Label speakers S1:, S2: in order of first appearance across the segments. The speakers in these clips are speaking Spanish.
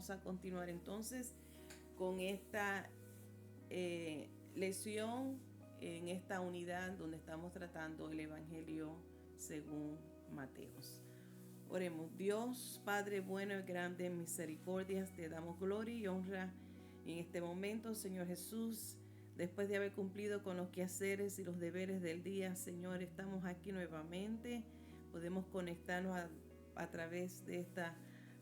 S1: vamos a continuar entonces con esta lección en esta unidad donde estamos tratando el Evangelio según Mateos. Oremos. Dios, Padre bueno y grande en misericordias, te damos gloria y honra en este momento, Señor Jesús. Después de haber cumplido con los quehaceres y los deberes del día, Señor, estamos aquí nuevamente. Podemos conectarnos a través de esta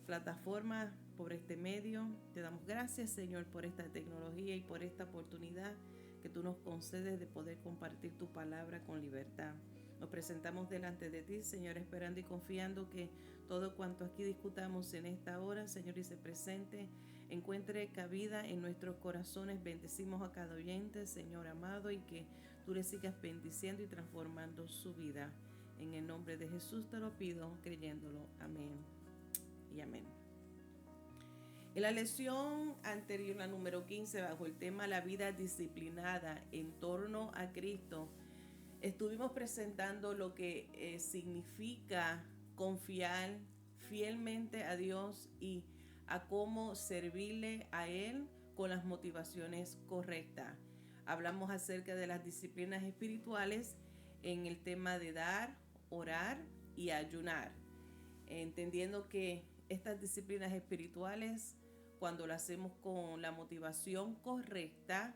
S1: plataforma, por este medio. Te damos gracias, Señor, por esta tecnología y por esta oportunidad que tú nos concedes de poder compartir tu palabra con libertad. Nos presentamos delante de ti, Señor, esperando y confiando que todo cuanto aquí discutamos en esta hora, Señor, y se presente, encuentre cabida en nuestros corazones. Bendecimos a cada oyente, Señor amado, y que tú le sigas bendiciendo y transformando su vida. En el nombre de Jesús te lo pido, creyéndolo. Amén y amén. En la lección anterior, la número 15, bajo el tema La vida disciplinada en torno a Cristo, estuvimos presentando lo que significa confiar fielmente a Dios y a cómo servirle a Él con las motivaciones correctas. Hablamos acerca de las disciplinas espirituales en el tema de dar, orar y ayunar, entendiendo que estas disciplinas espirituales, cuando las hacemos con la motivación correcta,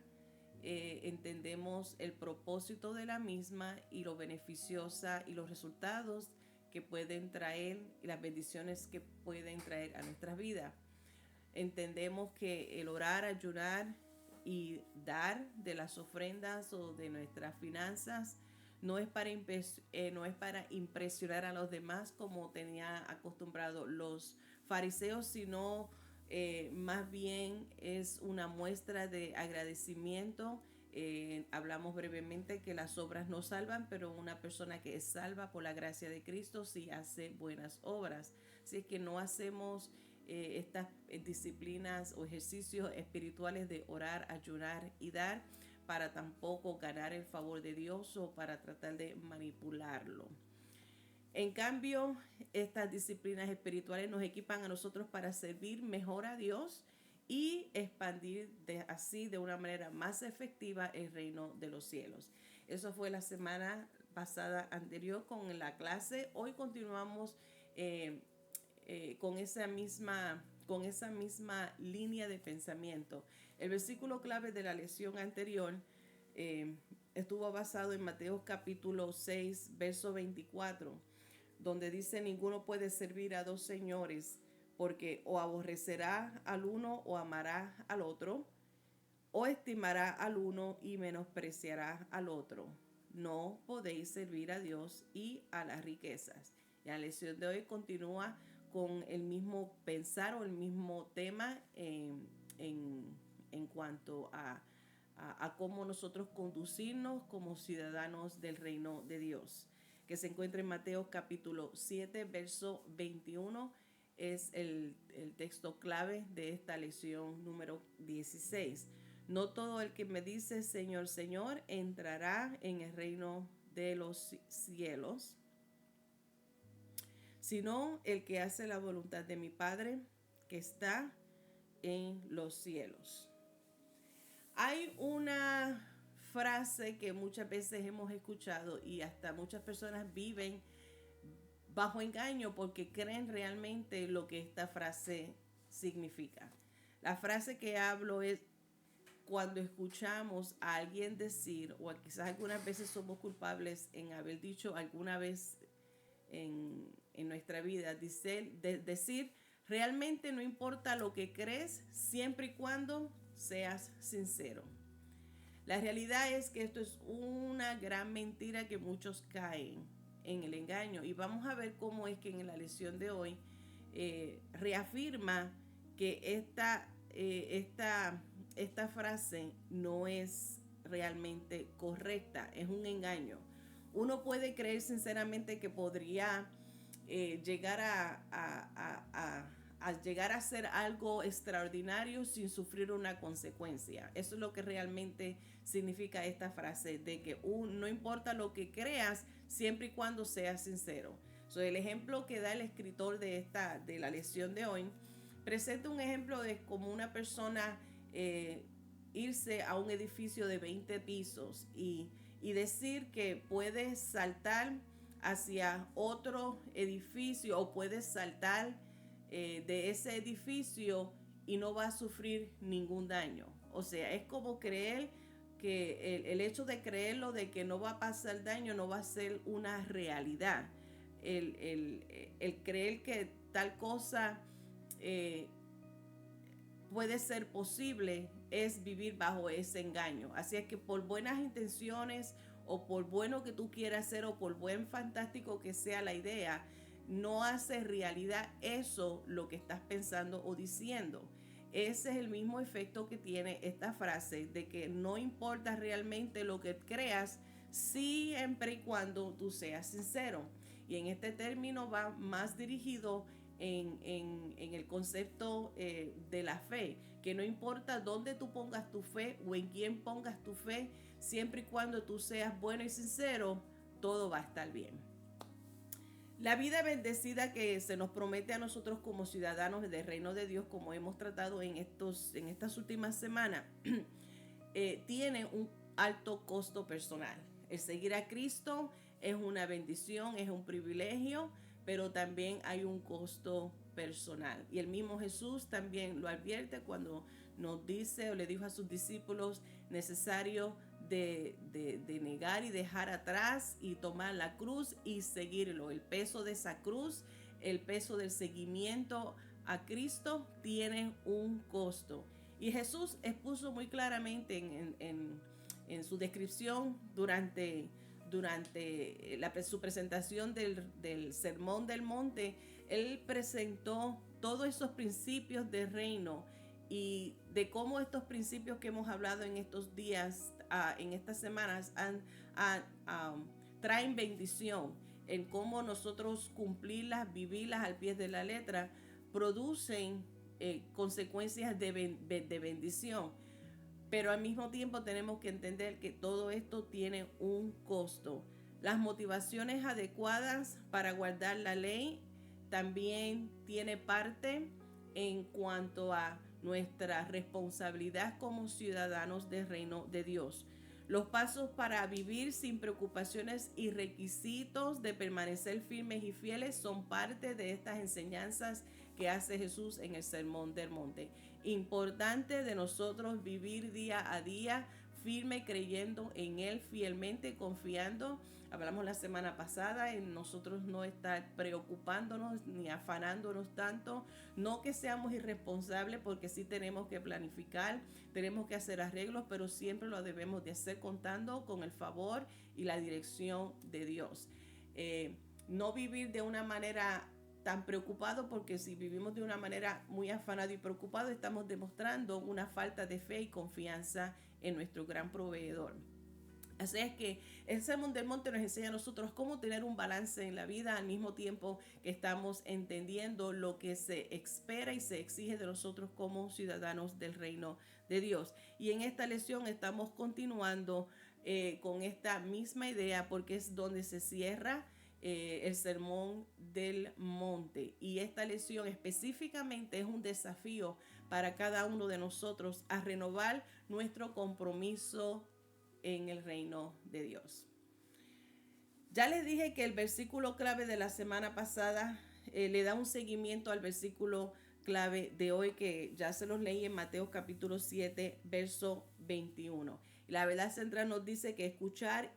S1: entendemos el propósito de la misma y lo beneficiosa y los resultados que pueden traer y las bendiciones que pueden traer a nuestras vidas. Entendemos que el orar, ayunar y dar de las ofrendas o de nuestras finanzas no es para impresionar a los demás como tenía acostumbrado los fariseos, sino más bien es una muestra de agradecimiento. Hablamos brevemente que las obras no salvan, pero una persona que es salva por la gracia de Cristo sí hace buenas obras. Así es que no hacemos estas disciplinas o ejercicios espirituales de orar, ayunar y dar para tampoco ganar el favor de Dios o para tratar de manipularlo. En cambio, estas disciplinas espirituales nos equipan a nosotros para servir mejor a Dios y expandir así de una manera más efectiva el reino de los cielos. Eso fue la semana pasada anterior con la clase. Hoy continuamos con esa misma línea de pensamiento. El versículo clave de la lección anterior estuvo basado en Mateo capítulo 6, verso 24, donde dice: ninguno puede servir a dos señores, porque o aborrecerá al uno o amará al otro, o estimará al uno y menospreciará al otro. No podéis servir a Dios y a las riquezas. Y la lección de hoy continúa con el mismo pensar o el mismo tema en cuanto a cómo nosotros conducirnos como ciudadanos del reino de Dios, que se encuentra en Mateo capítulo 7, verso 21. Es el texto clave de esta lección número 16. No todo el que me dice Señor, Señor, entrará en el reino de los cielos, sino el que hace la voluntad de mi Padre que está en los cielos. Hay una frase que muchas veces hemos escuchado y hasta muchas personas viven bajo engaño porque creen realmente lo que esta frase significa. La frase que hablo es cuando escuchamos a alguien decir, o quizás algunas veces somos culpables en haber dicho alguna vez en nuestra vida, decir, realmente no importa lo que crees, siempre y cuando seas sincero. La realidad es que esto es una gran mentira que muchos caen en el engaño. Y vamos a ver cómo es que en la lección de hoy reafirma que esta frase no es realmente correcta, es un engaño. Uno puede creer sinceramente que podría llegar a llegar a hacer algo extraordinario sin sufrir una consecuencia. Eso es lo que realmente significa esta frase, de que no importa lo que creas, siempre y cuando seas sincero. El ejemplo que da el escritor de la lección de hoy presenta un ejemplo de como una persona irse a un edificio de 20 pisos y decir que puedes saltar hacia otro edificio o puedes saltar de ese edificio y no va a sufrir ningún daño. O sea, es como creer que el hecho de creerlo, de que no va a pasar daño, no va a ser una realidad. El creer que tal cosa puede ser posible es vivir bajo ese engaño. Así es que por buenas intenciones o por bueno que tú quieras hacer o por buen fantástico que sea la idea, no hace realidad eso lo que estás pensando o diciendo. Ese es el mismo efecto que tiene esta frase de que no importa realmente lo que creas, siempre y cuando tú seas sincero. Y en este término va más dirigido en el concepto de la fe, que no importa dónde tú pongas tu fe o en quién pongas tu fe, siempre y cuando tú seas bueno y sincero, todo va a estar bien. La vida bendecida que se nos promete a nosotros como ciudadanos del reino de Dios, como hemos tratado en estas últimas semanas, tiene un alto costo personal. El seguir a Cristo es una bendición, es un privilegio, pero también hay un costo personal. Y el mismo Jesús también lo advierte cuando nos dice o le dijo a sus discípulos necesario de negar y dejar atrás y tomar la cruz y seguirlo. El peso de esa cruz, el peso del seguimiento a Cristo tienen un costo. Y Jesús expuso muy claramente en su descripción durante su presentación del Sermón del Monte. Él presentó todos esos principios del reino y de cómo estos principios que hemos hablado en estos días, en estas semanas, traen bendición, en cómo nosotros cumplirlas, vivirlas al pie de la letra, producen consecuencias de bendición. Pero al mismo tiempo tenemos que entender que todo esto tiene un costo. Las motivaciones adecuadas para guardar la ley también tiene parte en cuanto a nuestra responsabilidad como ciudadanos del reino de Dios. Los pasos para vivir sin preocupaciones y requisitos de permanecer firmes y fieles son parte de estas enseñanzas que hace Jesús en el Sermón del Monte. Importante de nosotros vivir día a día firme, creyendo en Él fielmente, confiando. Hablamos la semana pasada en nosotros no estar preocupándonos ni afanándonos tanto, no que seamos irresponsables, porque sí tenemos que planificar, tenemos que hacer arreglos, pero siempre lo debemos de hacer contando con el favor y la dirección de Dios. No vivir de una manera tan preocupado, porque si vivimos de una manera muy afanado y preocupado, estamos demostrando una falta de fe y confianza en nuestro gran proveedor. Así es que el Sermón del Monte nos enseña a nosotros cómo tener un balance en la vida al mismo tiempo que estamos entendiendo lo que se espera y se exige de nosotros como ciudadanos del reino de Dios. Y en esta lección estamos continuando con esta misma idea, porque es donde se cierra el Sermón del Monte. Y esta lección específicamente es un desafío para cada uno de nosotros a renovar nuestro compromiso en el reino de Dios. Ya les dije que el versículo clave de la semana pasada le da un seguimiento al versículo clave de hoy, que ya se los leí en Mateo capítulo 7, verso 21. La verdad central nos dice que escuchar,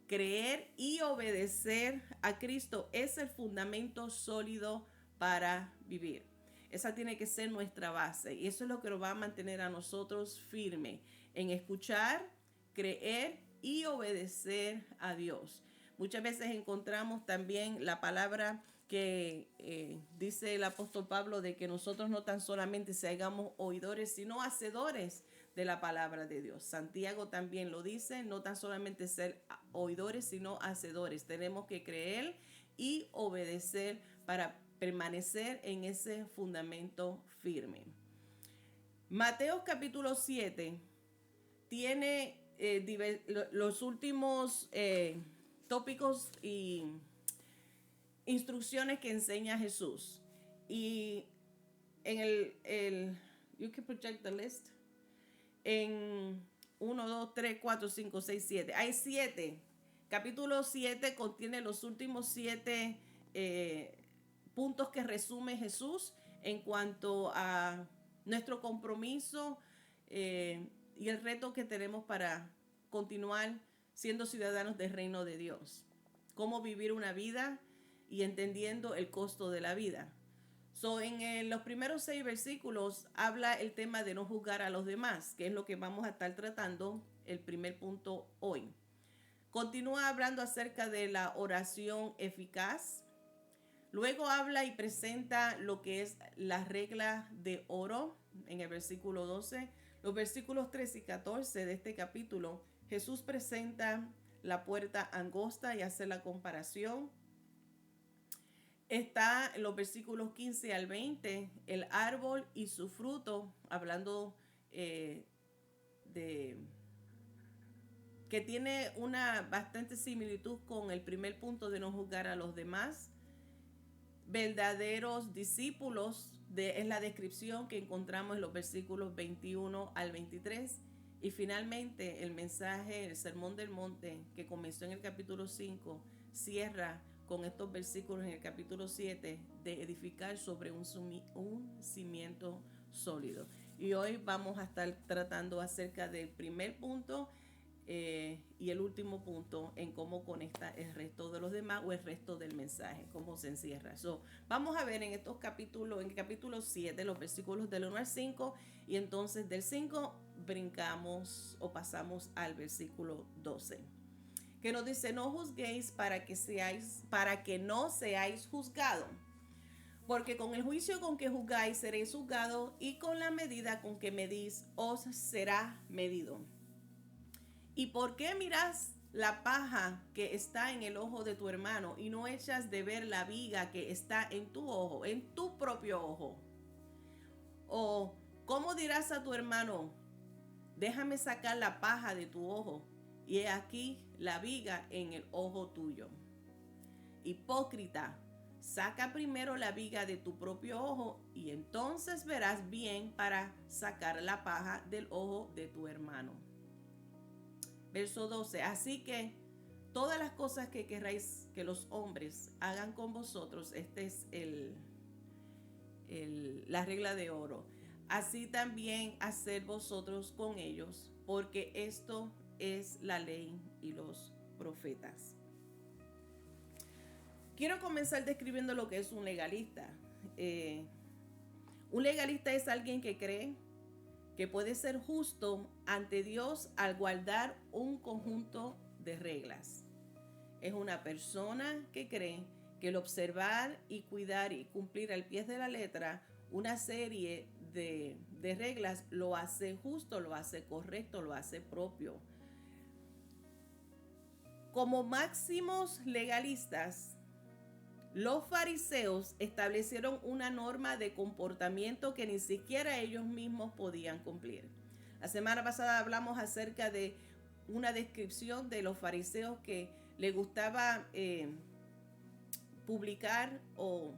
S1: creer y obedecer a Cristo es el fundamento sólido para vivir. Esa tiene que ser nuestra base y eso es lo que nos va a mantener a nosotros firmes en escuchar, creer y obedecer a Dios. Muchas veces encontramos también la palabra que dice el apóstol Pablo, de que nosotros no tan solamente seamos oidores, sino hacedores de la palabra de Dios. Santiago también lo dice, no tan solamente ser oidores, sino hacedores. Tenemos que creer y obedecer para permanecer en ese fundamento firme. Mateo capítulo 7 tiene los últimos tópicos y instrucciones que enseña Jesús. Y en you can project the list. En 1, 2, 3, 4, 5, 6, 7. Hay 7. Capítulo 7 contiene los últimos 7 puntos que resume Jesús en cuanto a nuestro compromiso y el reto que tenemos para continuar siendo ciudadanos del reino de Dios. Cómo vivir una vida y entendiendo el costo de la vida. En los primeros 6 versículos habla el tema de no juzgar a los demás, que es lo que vamos a estar tratando el primer punto hoy. Continúa hablando acerca de la oración eficaz. Luego habla y presenta lo que es la regla de oro en el versículo 12. Los versículos 13 y 14 de este capítulo, Jesús presenta la puerta angosta y hace la comparación. Está en los versículos 15 al 20, el árbol y su fruto, hablando de que tiene una bastante similitud con el primer punto de no juzgar a los demás. Verdaderos discípulos, es la descripción que encontramos en los versículos 21 al 23. Y finalmente el mensaje, el sermón del monte, que comenzó en el capítulo 5, cierra con estos versículos en el capítulo 7 de edificar sobre un cimiento sólido. Y hoy vamos a estar tratando acerca del primer punto y el último punto en cómo conecta el resto de los demás o el resto del mensaje, cómo se encierra. Vamos a ver en estos capítulos, en el capítulo 7, los versículos del 1 al 5, y entonces del 5 brincamos o pasamos al versículo 12. Que nos dice: no juzguéis para que no seáis juzgados, porque con el juicio con que juzgáis seréis juzgados, y con la medida con que medís os será medido. ¿Y por qué miras la paja que está en el ojo de tu hermano y no echas de ver la viga que está en tu ojo, en tu propio ojo? ¿O cómo dirás a tu hermano: déjame sacar la paja de tu ojo, y he aquí la viga en el ojo tuyo? Hipócrita, saca primero la viga de tu propio ojo, y entonces verás bien para sacar la paja del ojo de tu hermano. Verso 12. Así que todas las cosas que queráis que los hombres hagan con vosotros, esta es la regla de oro. Así también haced vosotros con ellos, porque esto es la ley y los profetas. Quiero comenzar describiendo lo que es un legalista. Un legalista es alguien que cree que puede ser justo ante Dios al guardar un conjunto de reglas. Es una persona que cree que el observar y cuidar y cumplir al pie de la letra una serie de reglas lo hace justo, lo hace correcto, lo hace propio. Como máximos legalistas, los fariseos establecieron una norma de comportamiento que ni siquiera ellos mismos podían cumplir. La semana pasada hablamos acerca de una descripción de los fariseos que les gustaba publicar o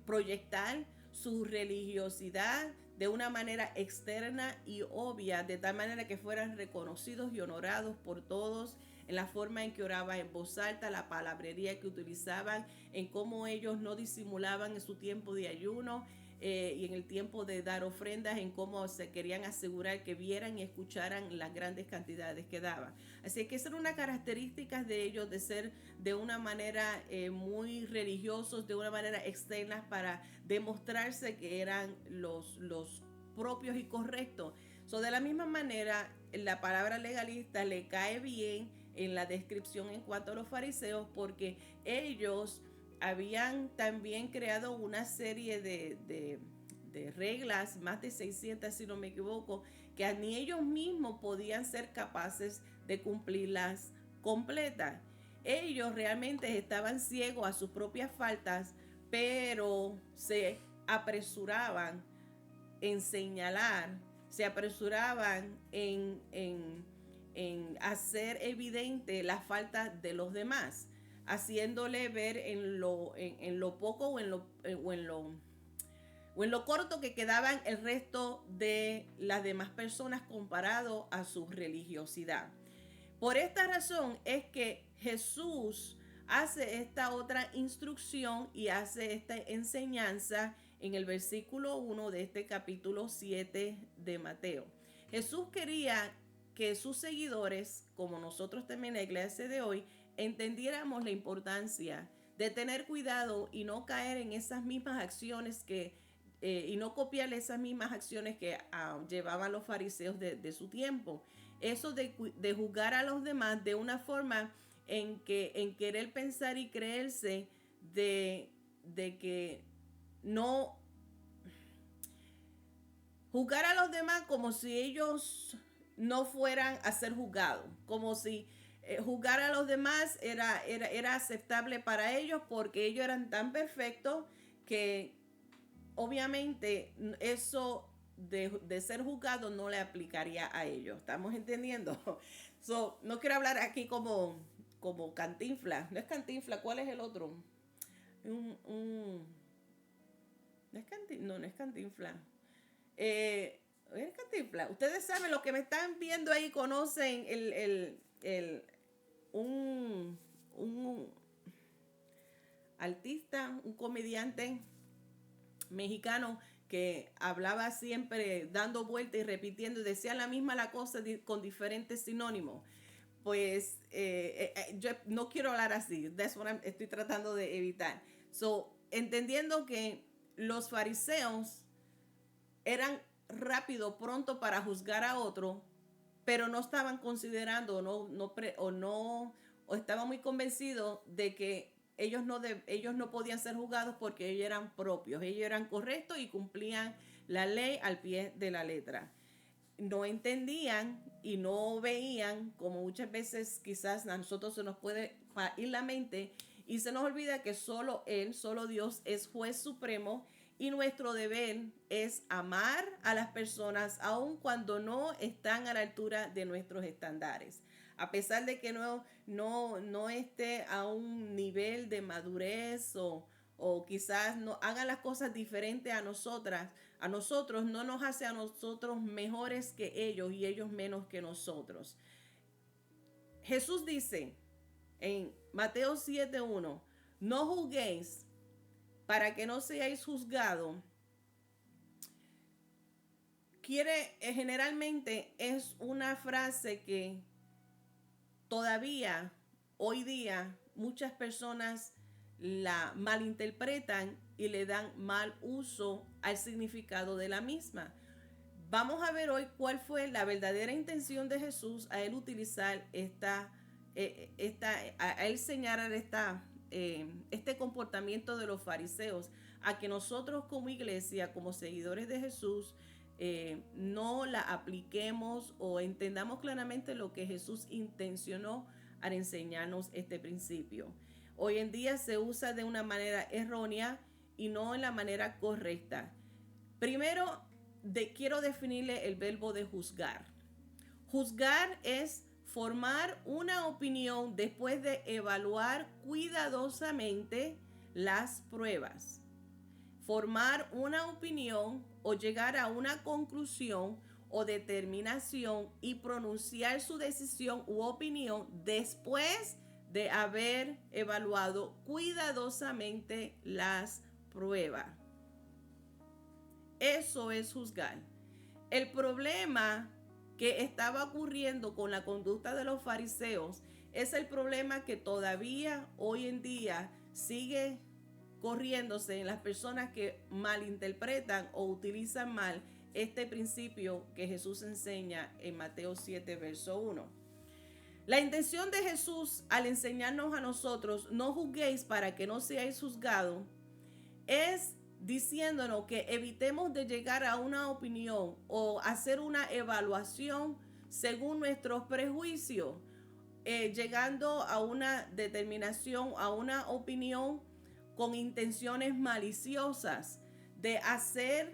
S1: proyectar su religiosidad de una manera externa y obvia, de tal manera que fueran reconocidos y honorados por todos, en la forma en que oraban en voz alta, la palabrería que utilizaban, en cómo ellos no disimulaban en su tiempo de ayuno y en el tiempo de dar ofrendas, en cómo se querían asegurar que vieran y escucharan las grandes cantidades que daban. Así que esa era una característica de ellos, de ser de una manera muy religiosos, de una manera externa, para demostrarse que eran los propios y correctos. De la misma manera, la palabra legalista le cae bien en la descripción en cuanto a los fariseos, porque ellos habían también creado una serie de reglas, más de 600 si no me equivoco, que ni ellos mismos podían ser capaces de cumplirlas completas. Ellos realmente estaban ciegos a sus propias faltas, pero se apresuraban en señalar, se apresuraban en hacer evidente la falta de los demás. haciéndole ver en lo poco o en lo corto que quedaban el resto de las demás personas comparado a su religiosidad. Por esta razón es que Jesús hace esta otra instrucción y hace esta enseñanza en el versículo 1 de este capítulo 7 de Mateo. Jesús quería que sus seguidores, como nosotros también en la iglesia de hoy, entendiéramos la importancia de tener cuidado y no caer en esas mismas acciones y no copiar esas mismas acciones que llevaban los fariseos de su tiempo. Eso de juzgar a los demás de una forma en querer pensar y creerse de que no juzgar a los demás como si ellos no fueran a ser juzgados, como si juzgar a los demás era aceptable para ellos porque ellos eran tan perfectos que obviamente eso de ser juzgado no le aplicaría a ellos. ¿Estamos entendiendo? No quiero hablar aquí como Cantinflas. No es Cantinflas, ¿cuál es el otro? No es Cantinflas. Es Cantinflas. Ustedes saben, los que me están viendo ahí conocen un artista, un comediante mexicano que hablaba siempre dando vueltas y repitiendo y decía la cosa con diferentes sinónimos. Pues yo no quiero hablar así. That's what estoy tratando de evitar. Entendiendo que los fariseos eran rápido, pronto para juzgar a otro, pero no estaban considerando o estaban muy convencidos de que ellos no podían ser juzgados porque ellos eran propios, ellos eran correctos y cumplían la ley al pie de la letra. No entendían y no veían, como muchas veces quizás a nosotros se nos puede ir la mente y se nos olvida que solo Dios es juez supremo y nuestro deber es amar a las personas aun cuando no están a la altura de nuestros estándares. A pesar de que no esté a un nivel de madurez o quizás no hagan las cosas diferentes a nosotros no nos hace a nosotros mejores que ellos y ellos menos que nosotros. Jesús dice en Mateo 7:1, no juzguéis para que no seáis juzgados. Generalmente es una frase que todavía hoy día muchas personas la malinterpretan y le dan mal uso al significado de la misma. Vamos a ver hoy cuál fue la verdadera intención de Jesús a él utilizar a él señalar este comportamiento de los fariseos, a que nosotros como iglesia, como seguidores de Jesús, no la apliquemos o entendamos claramente lo que Jesús intencionó al enseñarnos este principio. Hoy en día se usa de una manera errónea y no en la manera correcta. Primero, quiero definirle el verbo de juzgar. Juzgar es formar una opinión después de evaluar cuidadosamente las pruebas. Formar una opinión o llegar a una conclusión o determinación y pronunciar su decisión u opinión después de haber evaluado cuidadosamente las pruebas. Eso es juzgar. El problema que estaba ocurriendo con la conducta de los fariseos es el problema que todavía hoy en día sigue corriéndose en las personas que malinterpretan o utilizan mal este principio que Jesús enseña en Mateo 7, verso 1. La intención de Jesús al enseñarnos a nosotros, no juzguéis para que no seáis juzgados, es diciéndonos que evitemos de llegar a una opinión o hacer una evaluación según nuestros prejuicios, llegando a una determinación, a una opinión con intenciones maliciosas, de hacer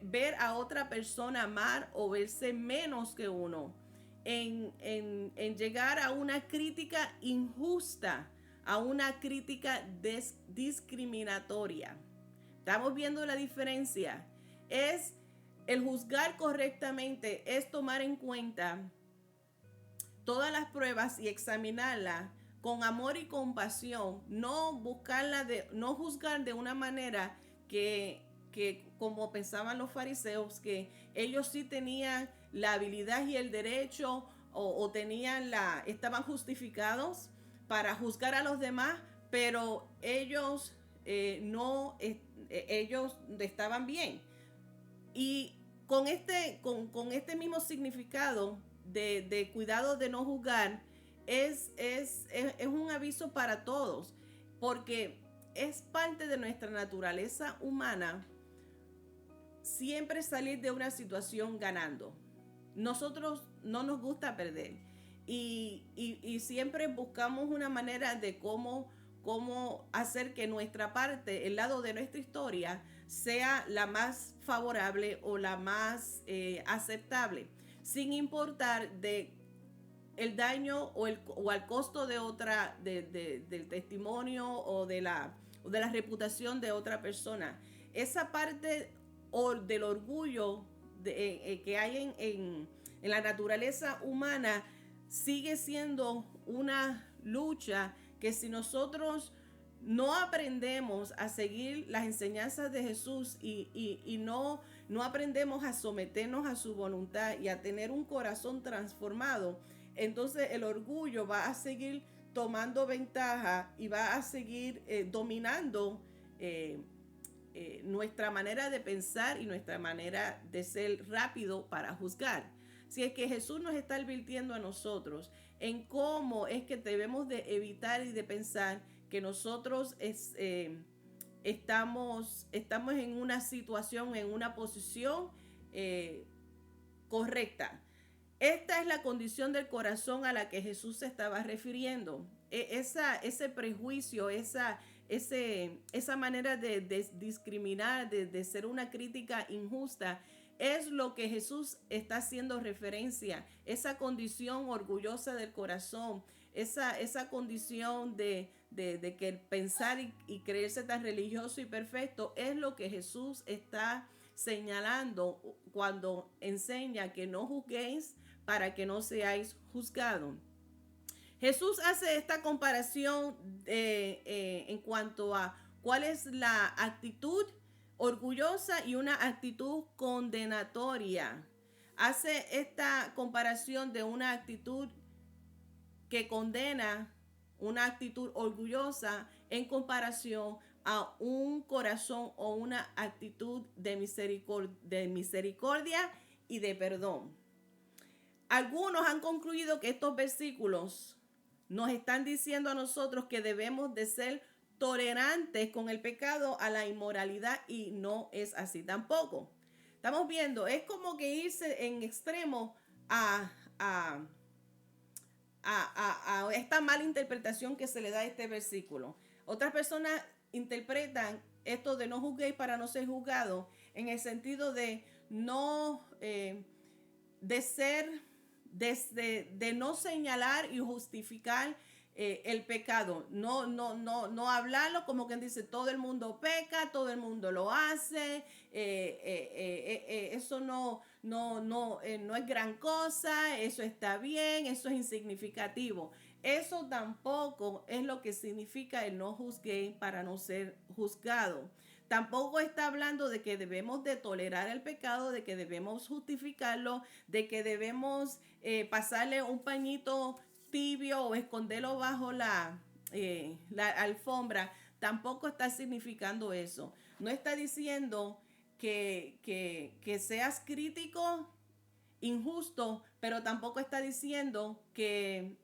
S1: ver a otra persona mal o verse menos que uno, en llegar a una crítica injusta a una crítica discriminatoria. Estamos viendo la diferencia. Es el juzgar correctamente, es tomar en cuenta todas las pruebas y examinarlas con amor y compasión, no no juzgar de una manera que como pensaban los fariseos, que ellos sí tenían la habilidad y el derecho o estaban justificados para juzgar a los demás, pero ellos ellos estaban bien. Y con este mismo significado de cuidado de no juzgar, es un aviso para todos, porque es parte de nuestra naturaleza humana siempre salir de una situación ganando. Nosotros no nos gusta perder y siempre buscamos una manera de cómo hacer que nuestra parte, el lado de nuestra historia, sea la más favorable o la más aceptable, sin importar de el daño o al costo de otra, del testimonio o de la reputación de otra persona. Esa parte del orgullo que hay en la naturaleza humana sigue siendo una lucha que si nosotros no aprendemos a seguir las enseñanzas de Jesús y no aprendemos a someternos a su voluntad y a tener un corazón transformado, entonces el orgullo va a seguir tomando ventaja y va a seguir dominando nuestra manera de pensar y nuestra manera de ser rápido para juzgar. Si es que Jesús nos está advirtiendo a nosotros en cómo es que debemos de evitar y de pensar que nosotros estamos en una situación, en una posición correcta. Esta es la condición del corazón a la que Jesús se estaba refiriendo. Ese prejuicio, esa manera de discriminar, de ser una crítica injusta, es lo que Jesús está haciendo referencia. Esa condición orgullosa del corazón, esa condición de que pensar y creerse tan religioso y perfecto, es lo que Jesús está señalando cuando enseña que no juzguéis para que no seáis juzgados. Jesús hace esta comparación en cuanto a cuál es la actitud orgullosa y una actitud condenatoria. Hace esta comparación de una actitud que condena, una actitud orgullosa en comparación a un corazón o una actitud de misericordia y de perdón. Algunos han concluido que estos versículos nos están diciendo a nosotros que debemos de ser tolerantes con el pecado, a la inmoralidad, y no es así tampoco. Estamos viendo, es como que irse en extremo a esta mala interpretación que se le da a este versículo. Otras personas interpretan esto de no juzguéis para no ser juzgado en el sentido de no de no señalar y justificar el pecado, no hablarlo como quien dice todo el mundo peca, todo el mundo lo hace, eso no es gran cosa, eso está bien, eso es insignificativo. Eso tampoco es lo que significa el no juzguéis para no ser juzgado. Tampoco está hablando de que debemos de tolerar el pecado, de que debemos justificarlo, de que debemos pasarle un pañito tibio o esconderlo bajo la alfombra. Tampoco está significando eso. No está diciendo que seas crítico, injusto, pero tampoco está diciendo que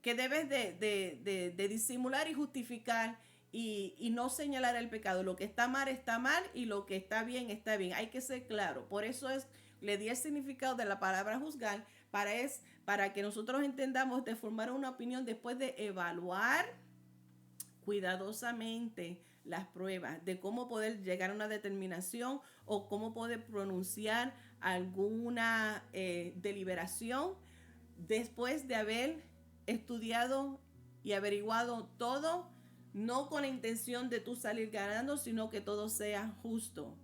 S1: debes de disimular y justificar y no señalar el pecado. Lo que está mal y lo que está bien está bien. Hay que ser claro. Por eso le di el significado de la palabra juzgar para que nosotros entendamos de formar una opinión después de evaluar cuidadosamente las pruebas, de cómo poder llegar a una determinación o cómo poder pronunciar alguna deliberación después de haber estudiado y averiguado todo, no con la intención de tú salir ganando, sino que todo sea justo.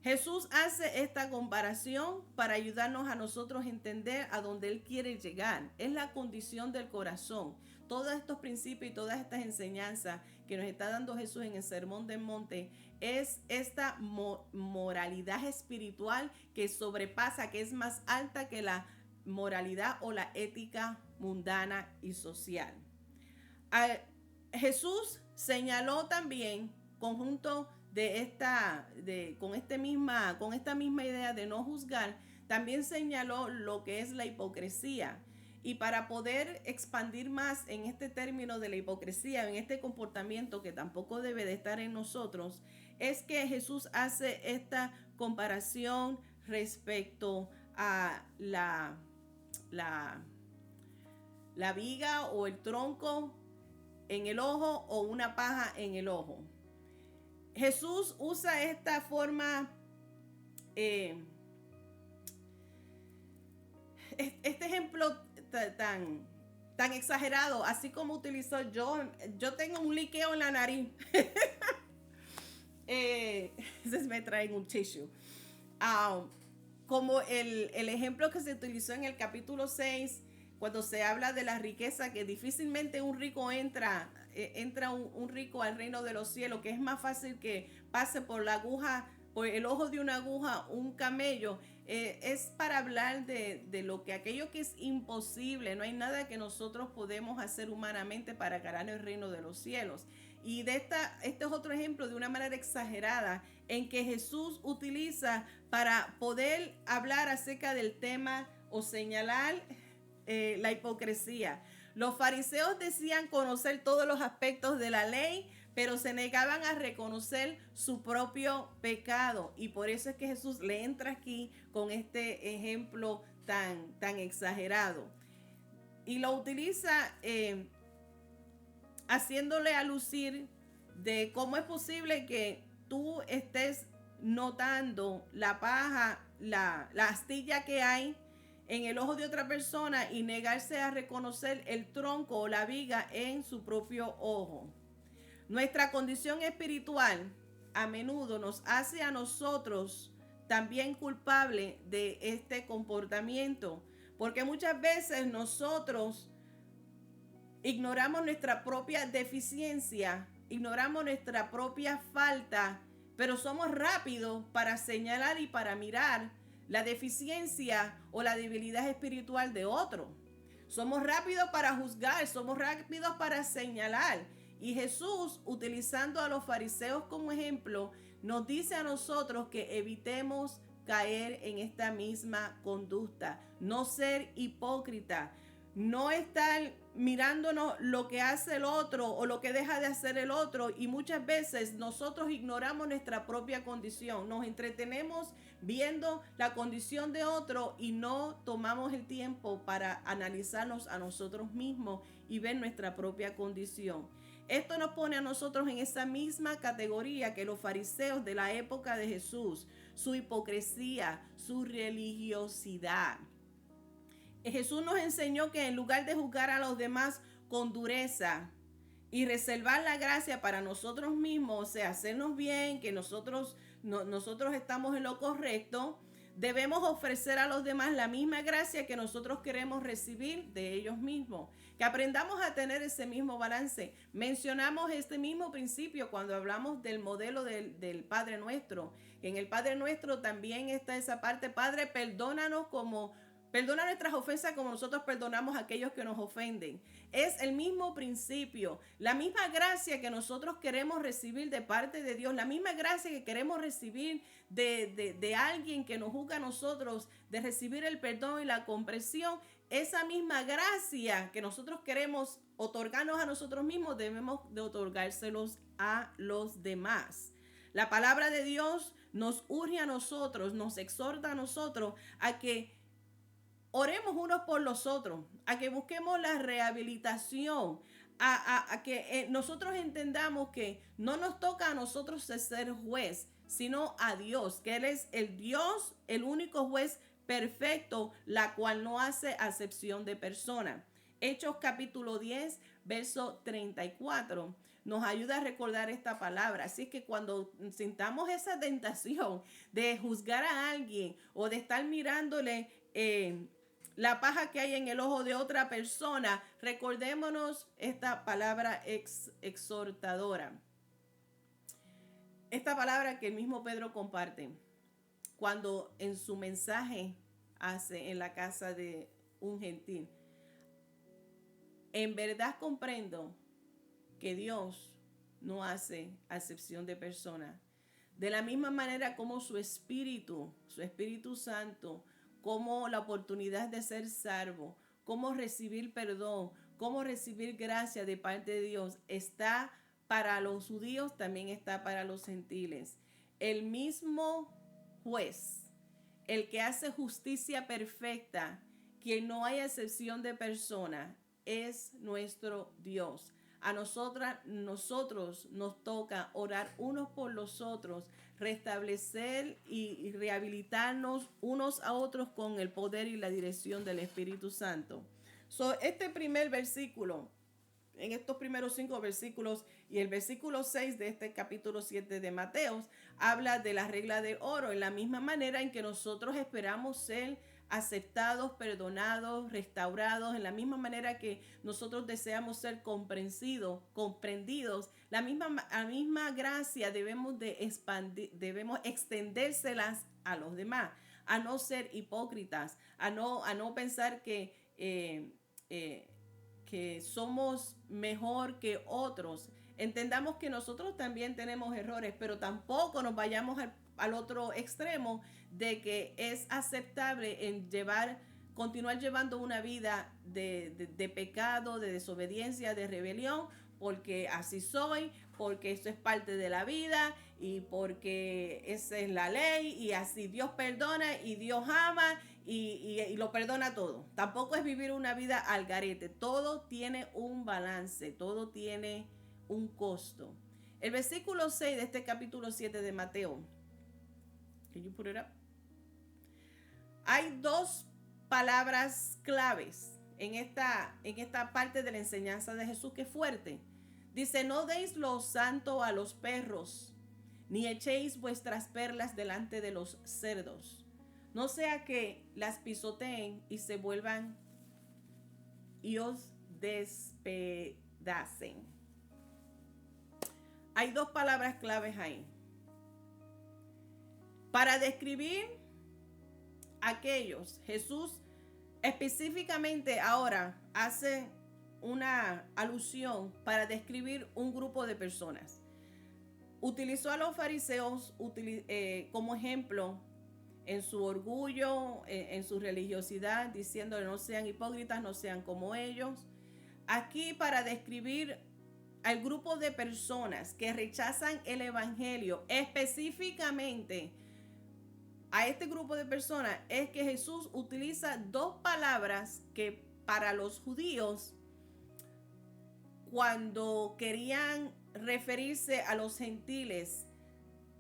S1: Jesús hace esta comparación para ayudarnos a nosotros a entender a dónde Él quiere llegar. Es la condición del corazón. Todos estos principios y todas estas enseñanzas que nos está dando Jesús en el Sermón del Monte es esta moralidad espiritual que sobrepasa, que es más alta que la moralidad o la ética mundana y social. Jesús señaló también, conjunto con esta misma idea de no juzgar, también señaló lo que es la hipocresía. Y para poder expandir más en este término de la hipocresía, en este comportamiento que tampoco debe de estar en nosotros, es que Jesús hace esta comparación respecto a la viga o el tronco en el ojo o una paja en el ojo. Jesús usa esta forma, este ejemplo tan exagerado, así como utilizó yo tengo un liqueo en la nariz. Me traen un tissue. Como el ejemplo que se utilizó en el capítulo 6, cuando se habla de la riqueza, que difícilmente un rico entra un rico al reino de los cielos, que es más fácil que pase por el ojo de una aguja un camello. Es para hablar de lo que aquello que es imposible. No hay nada que nosotros podemos hacer humanamente para ganar el reino de los cielos. Y este es otro ejemplo de una manera exagerada en que Jesús utiliza para poder hablar acerca del tema o señalar la hipocresía. Los fariseos decían conocer todos los aspectos de la ley, pero se negaban a reconocer su propio pecado. Y por eso es que Jesús le entra aquí con este ejemplo tan exagerado. Y lo utiliza haciéndole alucir de cómo es posible que tú estés notando la paja, la astilla que hay en el ojo de otra persona y negarse a reconocer el tronco o la viga en su propio ojo. Nuestra condición espiritual a menudo nos hace a nosotros también culpable de este comportamiento, porque muchas veces nosotros ignoramos nuestra propia deficiencia, ignoramos nuestra propia falta, pero somos rápidos para señalar y para mirar la deficiencia o la debilidad espiritual de otro. Somos rápidos para juzgar, somos rápidos para señalar. Y Jesús, utilizando a los fariseos como ejemplo, nos dice a nosotros que evitemos caer en esta misma conducta, no ser hipócrita, no estar mirándonos lo que hace el otro o lo que deja de hacer el otro, y muchas veces nosotros ignoramos nuestra propia condición, nos entretenemos viendo la condición de otro y no tomamos el tiempo para analizarnos a nosotros mismos y ver nuestra propia condición. Esto nos pone a nosotros en esa misma categoría que los fariseos de la época de Jesús, su hipocresía, su religiosidad. Jesús nos enseñó que en lugar de juzgar a los demás con dureza y reservar la gracia para nosotros mismos, o sea, hacernos bien, que nosotros estamos en lo correcto, debemos ofrecer a los demás la misma gracia que nosotros queremos recibir de ellos mismos. Que aprendamos a tener ese mismo balance. Mencionamos este mismo principio cuando hablamos del modelo del Padre Nuestro. En el Padre Nuestro también está esa parte: Padre, perdona nuestras ofensas como nosotros perdonamos a aquellos que nos ofenden. Es el mismo principio, la misma gracia que nosotros queremos recibir de parte de Dios, la misma gracia que queremos recibir de alguien que nos juzga a nosotros, de recibir el perdón y la comprensión. Esa misma gracia que nosotros queremos otorgarnos a nosotros mismos, debemos de otorgárselos a los demás. La palabra de Dios nos urge a nosotros, nos exhorta a nosotros a que oremos unos por los otros, a que busquemos la rehabilitación, a que nosotros entendamos que no nos toca a nosotros ser juez, sino a Dios, que Él es el Dios, el único juez perfecto, la cual no hace acepción de persona. Hechos capítulo 10, verso 34, nos ayuda a recordar esta palabra. Así que cuando sintamos esa tentación de juzgar a alguien o de estar mirándole la paja que hay en el ojo de otra persona, recordémonos esta palabra exhortadora. Esta palabra que el mismo Pedro comparte cuando en su mensaje hace en la casa de un gentil. En verdad comprendo que Dios no hace acepción de personas. De la misma manera como su Espíritu Santo, como la oportunidad de ser salvo, como recibir perdón, como recibir gracia de parte de Dios, está para los judíos, también está para los gentiles. El mismo juez, el que hace justicia perfecta, quien no hay excepción de persona, es nuestro Dios. A nosotros nos toca orar unos por los otros, restablecer y rehabilitarnos unos a otros con el poder y la dirección del Espíritu Santo. Este primer versículo, en estos primeros 5 versículos y el versículo 6 de este capítulo 7 de Mateos, habla de la regla de oro, en la misma manera en que nosotros esperamos ser aceptados, perdonados, restaurados, en la misma manera que nosotros deseamos ser comprendidos, la misma gracia debemos extendérselas a los demás, a no ser hipócritas, a no pensar que somos mejor que otros. Entendamos que nosotros también tenemos errores, pero tampoco nos vayamos al otro extremo de que es aceptable en continuar llevando una vida de pecado, de desobediencia, de rebelión, porque así soy, porque eso es parte de la vida y porque esa es la ley y así Dios perdona y Dios ama y lo perdona todo. Tampoco es vivir una vida al garete. Todo tiene un balance, todo tiene un costo. El versículo 6 de este capítulo 7 de Mateo. Can you put it up? Hay 2 palabras claves en esta parte de la enseñanza de Jesús que es fuerte. Dice, no deis lo santo a los perros, ni echéis vuestras perlas delante de los cerdos, no sea que las pisoteen y se vuelvan y os despedacen. Hay 2 palabras claves ahí. Para describir aquellos, Jesús específicamente ahora hace una alusión para describir un grupo de personas. Utilizó a los fariseos como ejemplo en su orgullo, en su religiosidad, diciendo no sean hipócritas, no sean como ellos. Aquí para describir al grupo de personas que rechazan el evangelio, específicamente a este grupo de personas, es que Jesús utiliza 2 palabras que para los judíos, cuando querían referirse a los gentiles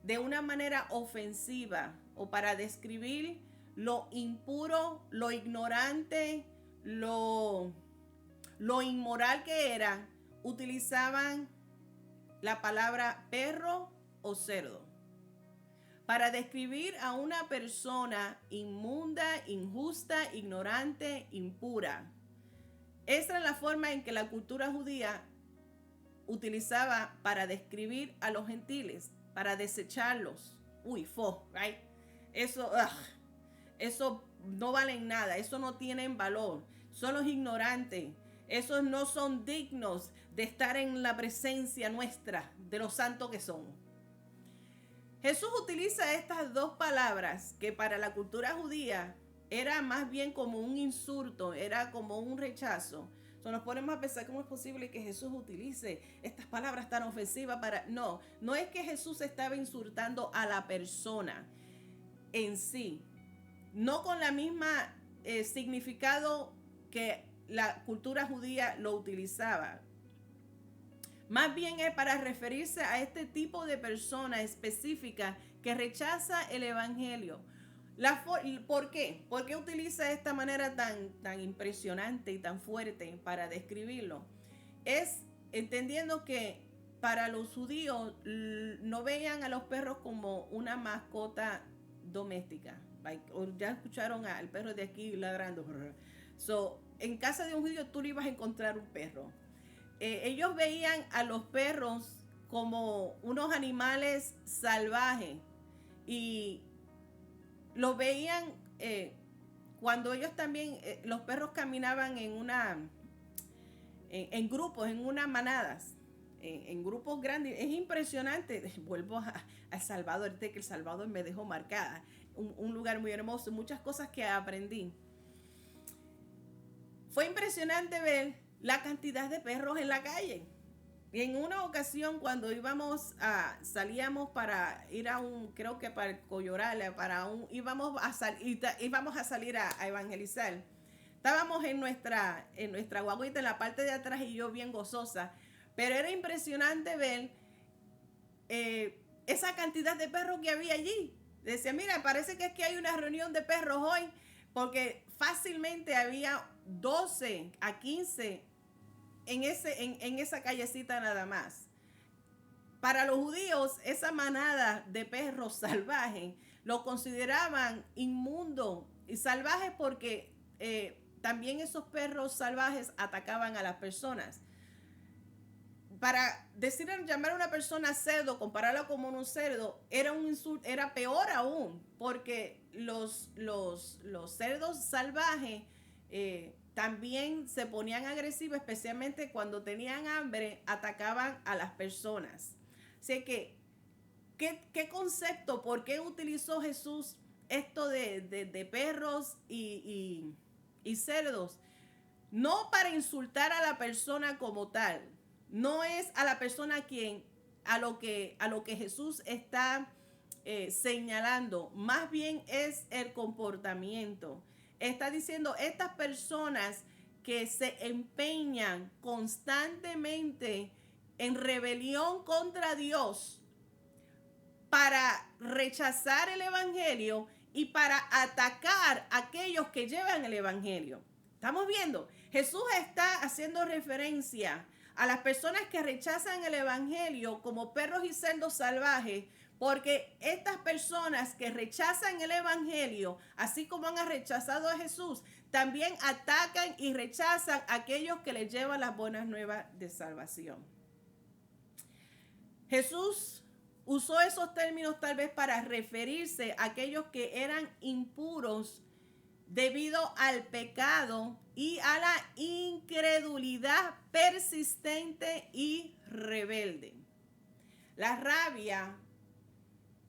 S1: de una manera ofensiva o para describir lo impuro, lo ignorante, lo inmoral que era, utilizaban la palabra perro o cerdo para describir a una persona inmunda, injusta, ignorante, impura. Esa es la forma en que la cultura judía utilizaba para describir a los gentiles, para desecharlos. Right? Eso no valen nada, eso no tienen valor, son los ignorantes, esos no son dignos de estar en la presencia nuestra, de los santos que son. Jesús utiliza estas 2 palabras que para la cultura judía era más bien como un insulto, era como un rechazo. Nos ponemos a pensar cómo es posible que Jesús utilice estas palabras tan ofensivas para... No es que Jesús estaba insultando a la persona en sí, no con la misma significado que la cultura judía lo utilizaba. Más bien es para referirse a este tipo de persona específica que rechaza el evangelio. ¿Por qué? ¿Por qué utiliza esta manera tan impresionante y tan fuerte para describirlo? es entendiendo que para los judíos no veían a los perros como una mascota doméstica. O ya escucharon al perro de aquí ladrando. So, en casa de un judío tú no ibas a encontrar un perro. Ellos veían a los perros como unos animales salvajes y los veían cuando ellos también, los perros caminaban en grupos, en unas manadas, en grupos grandes. Es impresionante. Vuelvo a El Salvador, que El Salvador me dejó marcada. Un lugar muy hermoso, muchas cosas que aprendí. Fue impresionante ver la cantidad de perros en la calle. Y en una ocasión cuando salíamos para ir creo que para el Coyoral, íbamos a salir a evangelizar. Estábamos en nuestra guaguita en la parte de atrás y yo bien gozosa, pero era impresionante ver esa cantidad de perros que había allí. Decía, mira, parece que es que hay una reunión de perros hoy, porque fácilmente había 12 a 15 en esa callecita nada más. Para los judíos, esa manada de perros salvajes lo consideraban inmundo y salvajes porque también esos perros salvajes atacaban a las personas. Para llamar a una persona cerdo, compararla como un cerdo, era un insulto, era peor aún, porque los cerdos salvajes también se ponían agresivos, especialmente cuando tenían hambre, atacaban a las personas. Así que, ¿qué concepto? ¿Por qué utilizó Jesús esto de perros y cerdos? No para insultar a la persona como tal. No es a la persona a lo que Jesús está señalando. Más bien es el comportamiento. Está diciendo, estas personas que se empeñan constantemente en rebelión contra Dios para rechazar el evangelio y para atacar a aquellos que llevan el evangelio. Estamos viendo, Jesús está haciendo referencia a las personas que rechazan el evangelio como perros y cerdos salvajes, porque estas personas que rechazan el evangelio, así como han rechazado a Jesús, también atacan y rechazan a aquellos que les llevan las buenas nuevas de salvación. Jesús usó esos términos tal vez para referirse a aquellos que eran impuros debido al pecado y a la incredulidad persistente y rebelde. La rabia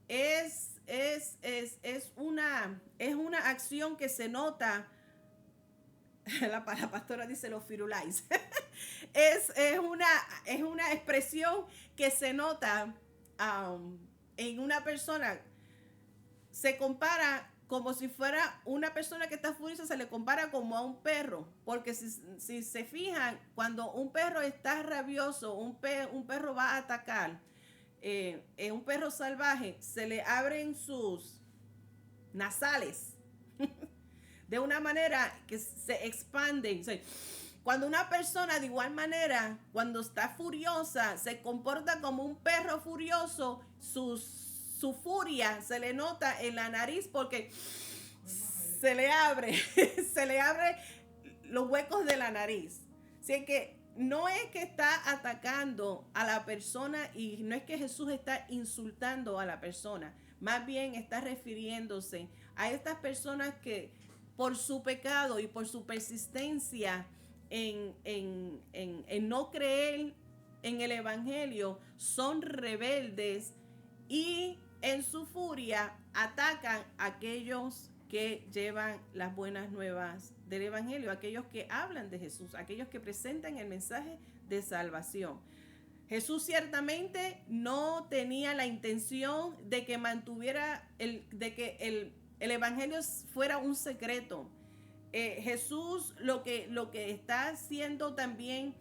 S1: es una acción que se nota. La pastora dice los firulais. es una expresión que se nota en una persona. Se compara como si fuera una persona que está furiosa, se le compara como a un perro, porque si se fijan, cuando un perro está rabioso, un perro va a atacar, un perro salvaje, se le abren sus nasales de una manera que se expanden. O sea, cuando una persona de igual manera, cuando está furiosa, se comporta como un perro furioso, su furia se le nota en la nariz porque se le abre los huecos de la nariz. Así que no es que está atacando a la persona y no es que Jesús está insultando a la persona, más bien está refiriéndose a estas personas que por su pecado y por su persistencia en no creer en el evangelio, son rebeldes y en su furia atacan a aquellos que llevan las buenas nuevas del evangelio, aquellos que hablan de Jesús, aquellos que presentan el mensaje de salvación. Jesús ciertamente no tenía la intención de que el evangelio fuera un secreto. Jesús lo que está haciendo también,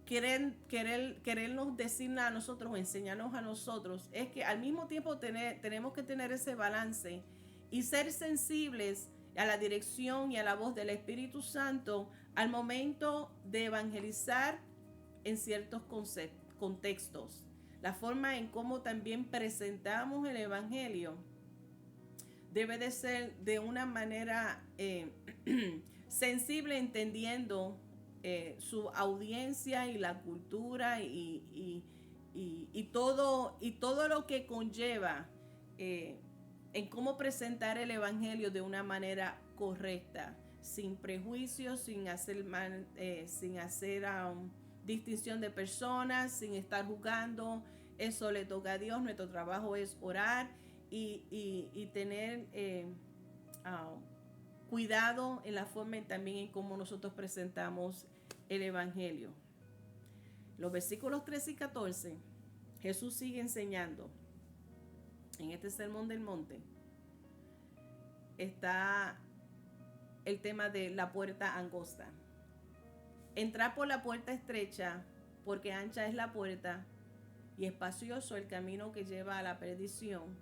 S1: querernos decir a nosotros o enseñarnos a nosotros, es que al mismo tiempo tenemos que tener ese balance y ser sensibles a la dirección y a la voz del Espíritu Santo al momento de evangelizar en ciertos contextos. La forma en cómo también presentamos el Evangelio debe de ser de una manera sensible, entendiendo su audiencia y la cultura y todo lo que conlleva en cómo presentar el Evangelio de una manera correcta, sin prejuicios, sin hacer distinción de personas, sin estar juzgando. Eso le toca a Dios. Nuestro trabajo es orar y tener cuidado en la forma y también en cómo nosotros presentamos el Evangelio. Los versículos 13 y 14, Jesús sigue enseñando. En este sermón del monte está el tema de la puerta angosta. Entrad por la puerta estrecha, porque ancha es la puerta y espacioso el camino que lleva a la perdición,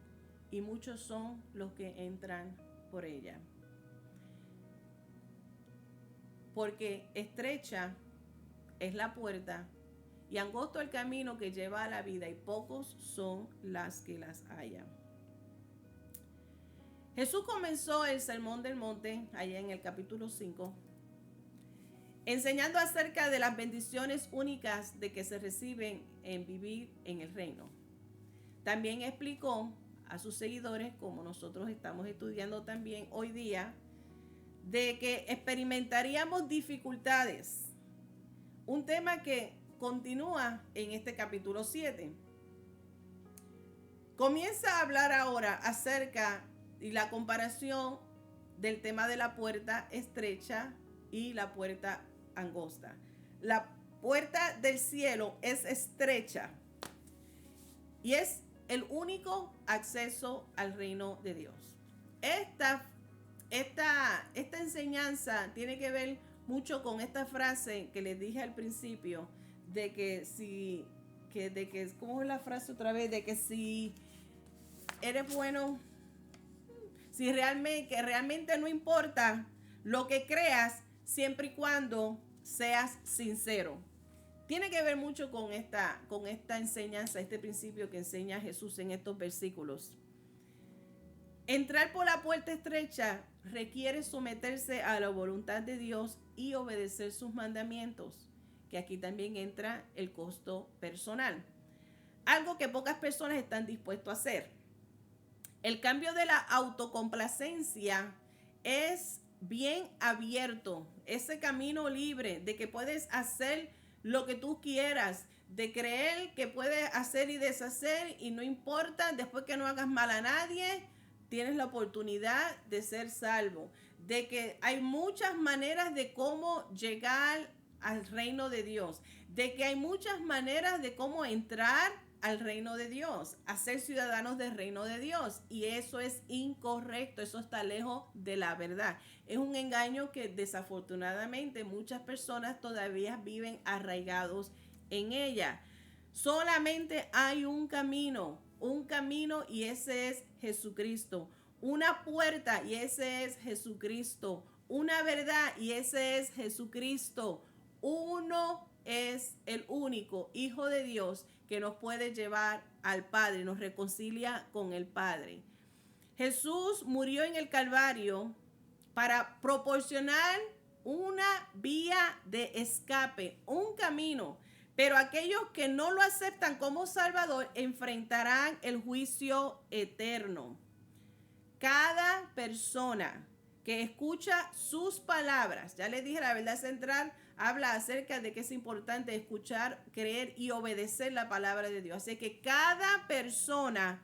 S1: y muchos son los que entran por ella. Porque estrecha es la puerta y angosto el camino que lleva a la vida, y pocos son las que las hallan. Jesús comenzó el sermón del monte allá en el capítulo 5, enseñando acerca de las bendiciones únicas de que se reciben en vivir en el reino. También explicó a sus seguidores, como nosotros estamos estudiando también hoy día, de que experimentaríamos dificultades. Un tema que continúa en este capítulo 7. Comienza a hablar ahora acerca de la comparación del tema de la puerta estrecha y la puerta angosta. La puerta del cielo es estrecha y es el único acceso al reino de Dios. Esta enseñanza tiene que ver mucho con esta frase que les dije al principio, de que ¿cómo es la frase otra vez? De que si eres bueno, si realmente no importa lo que creas, siempre y cuando seas sincero. Tiene que ver mucho con esta enseñanza, este principio que enseña Jesús en estos versículos. Entrar por la puerta estrecha requiere someterse a la voluntad de Dios y obedecer sus mandamientos, que aquí también entra el costo personal, algo que pocas personas están dispuestos a hacer. El cambio de la autocomplacencia es bien abierto, ese camino libre de que puedes hacer lo que tú quieras, de creer que puedes hacer y deshacer y no importa, después que no hagas mal a nadie, tienes la oportunidad de ser salvo, de que hay muchas maneras de cómo llegar al reino de Dios, de que hay muchas maneras de cómo entrar al reino de Dios, a ser ciudadanos del reino de Dios, y eso es incorrecto, eso está lejos de la verdad. Es un engaño que desafortunadamente muchas personas todavía viven arraigados en ella. Solamente hay un camino y ese es Jesucristo. Una puerta y ese es Jesucristo. Una verdad y ese es Jesucristo. Uno es el único Hijo de Dios que nos puede llevar al Padre, nos reconcilia con el Padre. Jesús murió en el Calvario para proporcionar una vía de escape, un camino. Pero aquellos que no lo aceptan como Salvador enfrentarán el juicio eterno. Cada persona que escucha sus palabras, ya les dije, la verdad central habla acerca de que es importante escuchar, creer y obedecer la palabra de Dios. Así que cada persona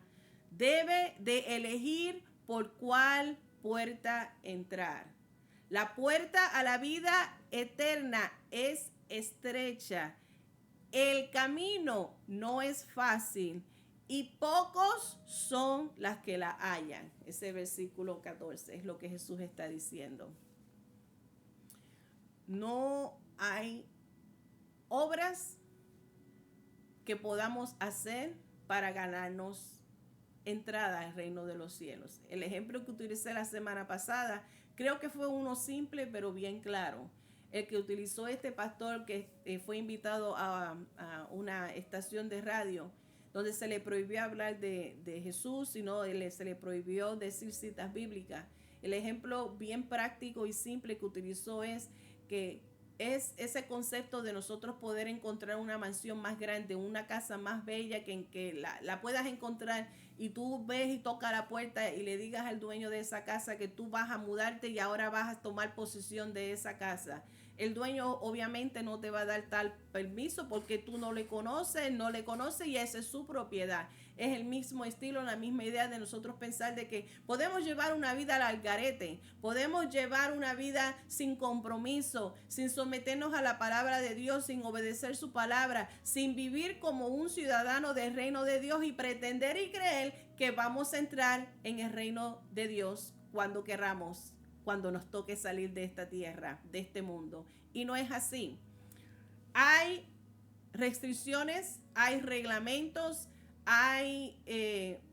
S1: debe de elegir por cuál puerta entrar. La puerta a la vida eterna es estrecha. El camino no es fácil y pocos son las que la hallan. Ese versículo 14 es lo que Jesús está diciendo. No hay obras que podamos hacer para ganarnos entrada al reino de los cielos. El ejemplo que utilicé la semana pasada creo que fue uno simple pero bien claro. El que utilizó este pastor que fue invitado a una estación de radio donde se le prohibió hablar de Jesús, sino se le prohibió decir citas bíblicas. El ejemplo bien práctico y simple que utilizó es que es ese concepto de nosotros poder encontrar una mansión más grande, una casa más bella que la puedas encontrar y tú ves y tocas la puerta y le digas al dueño de esa casa que tú vas a mudarte y ahora vas a tomar posesión de esa casa. El dueño obviamente no te va a dar tal permiso porque tú no le conoces y esa es su propiedad. Es el mismo estilo, la misma idea de nosotros pensar de que podemos llevar una vida al algarete, podemos llevar una vida sin compromiso, sin someternos a la palabra de Dios, sin obedecer su palabra, sin vivir como un ciudadano del reino de Dios y pretender y creer que vamos a entrar en el reino de Dios cuando querramos, cuando nos toque salir de esta tierra, de este mundo. Y no es así. Hay restricciones, hay reglamentos, hay